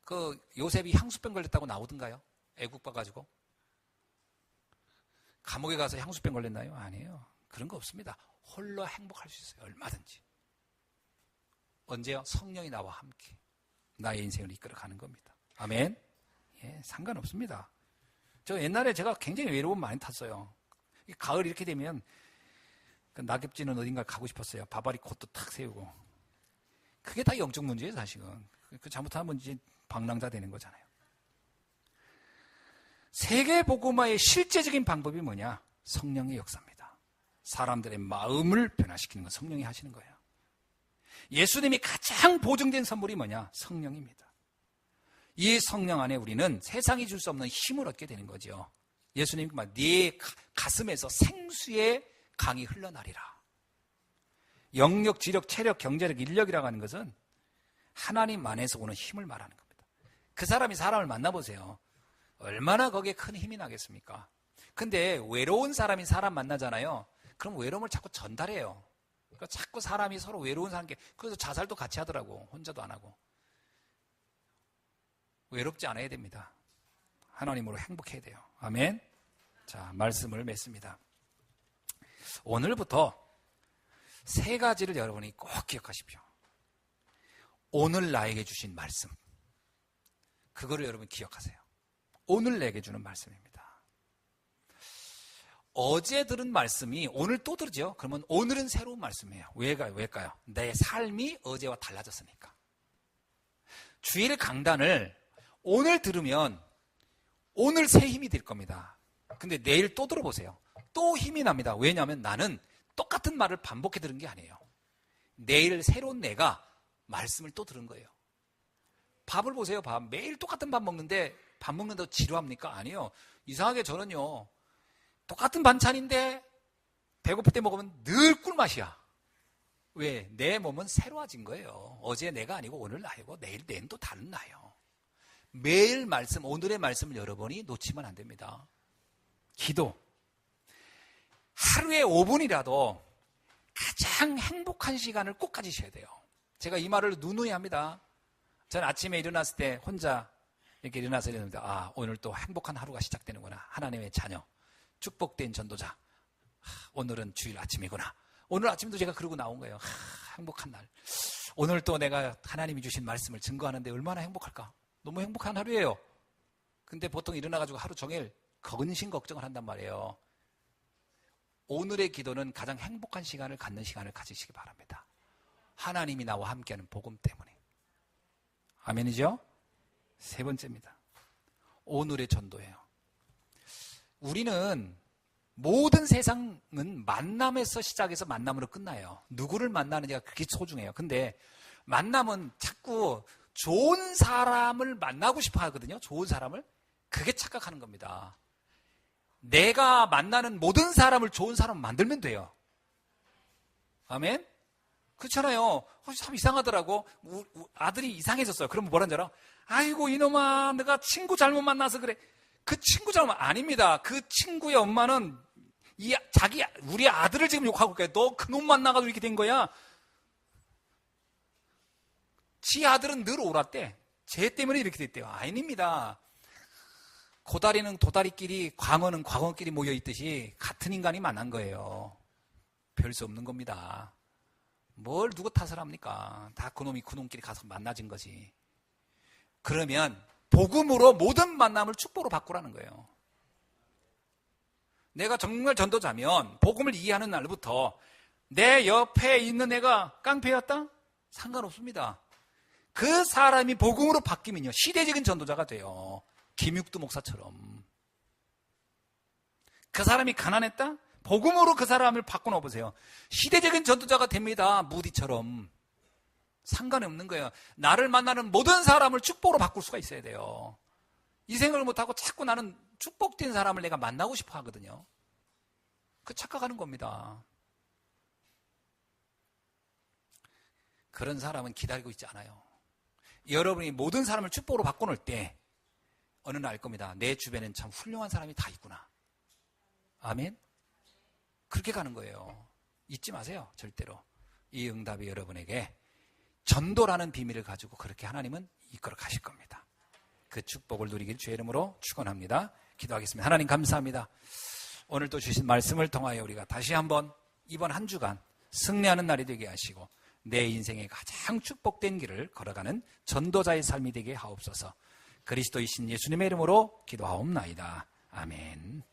그 요셉이 향수병 걸렸다고 나오던가요? 애국 봐가지고. 감옥에 가서 향수병 걸렸나요? 아니에요. 그런 거 없습니다. 홀로 행복할 수 있어요. 얼마든지. 언제요? 성령이 나와 함께 나의 인생을 이끌어가는 겁니다. 아멘. 예, 상관없습니다. 저 옛날에 제가 굉장히 외로움 많이 탔어요. 가을 이렇게 되면 그 낙엽지는 어딘가 가고 싶었어요. 바바리 콧도 탁 세우고. 그게 다 영적 문제예요, 사실은. 그 잘못하면 이제 방랑자 되는 거잖아요. 세계 복음화의 실제적인 방법이 뭐냐? 성령의 역사입니다. 사람들의 마음을 변화시키는 건 성령이 하시는 거예요. 예수님이 가장 보증된 선물이 뭐냐? 성령입니다. 이 성령 안에 우리는 세상이 줄 수 없는 힘을 얻게 되는 거죠. 예수님이 막 네 가슴에서 생수의 강이 흘러나리라. 영력, 지력, 체력, 경제력, 인력이라고 하는 것은 하나님 안에서 오는 힘을 말하는 겁니다. 그 사람이 사람을 만나보세요. 얼마나 거기에 큰 힘이 나겠습니까? 근데 외로운 사람이 사람 만나잖아요. 그럼 외로움을 자꾸 전달해요. 그러니까 자꾸 사람이 서로 외로운 사람께, 그래서 자살도 같이 하더라고. 혼자도 안 하고. 외롭지 않아야 됩니다. 하나님으로 행복해야 돼요. 아멘. 자, 말씀을 맺습니다. 오늘부터 세 가지를 여러분이 꼭 기억하십시오. 오늘 나에게 주신 말씀. 그거를 여러분 기억하세요. 오늘 내게 주는 말씀입니다. 어제 들은 말씀이 오늘 또 들으죠? 그러면 오늘은 새로운 말씀이에요. 왜일까요? 내 삶이 어제와 달라졌으니까. 주일 강단을 오늘 들으면 오늘 새 힘이 될 겁니다. 근데 내일 또 들어보세요. 또 힘이 납니다. 왜냐하면 나는 똑같은 말을 반복해 들은 게 아니에요. 내일 새로운 내가 말씀을 또 들은 거예요. 밥을 보세요. 매일 똑같은 밥 먹는데 밥 먹는다고 지루합니까? 아니에요. 이상하게 저는요. 똑같은 반찬인데 배고플 때 먹으면 늘 꿀맛이야. 왜? 내 몸은 새로워진 거예요. 어제 내가 아니고 오늘 나이고 내일은 또 다른 나예요. 매일 말씀, 오늘의 말씀을 여러분이 놓치면 안 됩니다. 기도. 하루에 5분이라도 가장 행복한 시간을 꼭 가지셔야 돼요. 제가 이 말을 누누이 합니다. 저는 아침에 일어났을 때 혼자 이렇게 일어나서 이러는데 오늘 또 행복한 하루가 시작되는구나. 하나님의 자녀, 축복된 전도자. 오늘은 주일 아침이구나. 오늘 아침도 제가 그러고 나온 거예요. 행복한 날. 오늘 또 내가 하나님이 주신 말씀을 증거하는데 얼마나 행복할까. 너무 행복한 하루예요. 근데 보통 일어나가지고 하루 종일 근심 걱정을 한단 말이에요. 오늘의 기도는 가장 행복한 시간을 갖는 시간을 가지시기 바랍니다. 하나님이 나와 함께하는 복음 때문에. 아멘이죠? 세 번째입니다. 오늘의 전도예요. 우리는 모든 세상은 만남에서 시작해서 만남으로 끝나요. 누구를 만나느냐가 그렇게 소중해요. 근데 만남은 자꾸 좋은 사람을 만나고 싶어 하거든요. 좋은 사람을. 그게 착각하는 겁니다. 내가 만나는 모든 사람을 좋은 사람 만들면 돼요. 아멘? 그렇잖아요. 참 이상하더라고. 아들이 이상해졌어요. 그러면 뭐라는 줄 알아? 아이고 이놈아 내가 친구 잘못 만나서 그래. 그 친구 잘못 아닙니다. 그 친구의 엄마는 우리 아들을 지금 욕하고 있어요. 너 그놈 만나가지고 이렇게 된 거야. 지 아들은 늘 옳았대. 쟤 때문에 이렇게 됐대요. 아닙니다. 고다리는 도다리끼리, 광어는 광어끼리 모여있듯이 같은 인간이 만난 거예요. 별 수 없는 겁니다. 뭘 누구 탓을 합니까? 다 그놈이 그놈끼리 가서 만나진 거지. 그러면 복음으로 모든 만남을 축복으로 바꾸라는 거예요. 내가 정말 전도자면 복음을 이해하는 날부터 내 옆에 있는 애가 깡패였다? 상관없습니다. 그 사람이 복음으로 바뀌면요, 시대적인 전도자가 돼요. 김육두 목사처럼. 그 사람이 가난했다? 복음으로 그 사람을 바꿔 보세요. 시대적인 전도자가 됩니다. 무디처럼. 상관이 없는 거예요. 나를 만나는 모든 사람을 축복으로 바꿀 수가 있어야 돼요. 이 생각을 못하고 자꾸 나는 축복된 사람을 내가 만나고 싶어 하거든요. 그 착각하는 겁니다. 그런 사람은 기다리고 있지 않아요. 여러분이 모든 사람을 축복으로 바꿔놓을 때 어느 날 알 겁니다. 내 주변엔 참 훌륭한 사람이 다 있구나. 아멘? 그렇게 가는 거예요. 잊지 마세요. 절대로. 이 응답이 여러분에게 전도라는 비밀을 가지고 그렇게 하나님은 이끌어 가실 겁니다. 그 축복을 누리길 주의 이름으로 축원합니다. 기도하겠습니다. 하나님 감사합니다. 오늘 또 주신 말씀을 통하여 우리가 다시 한번 이번 한 주간 승리하는 날이 되게 하시고 내 인생의 가장 축복된 길을 걸어가는 전도자의 삶이 되게 하옵소서. 그리스도이신 예수님의 이름으로 기도하옵나이다. 아멘.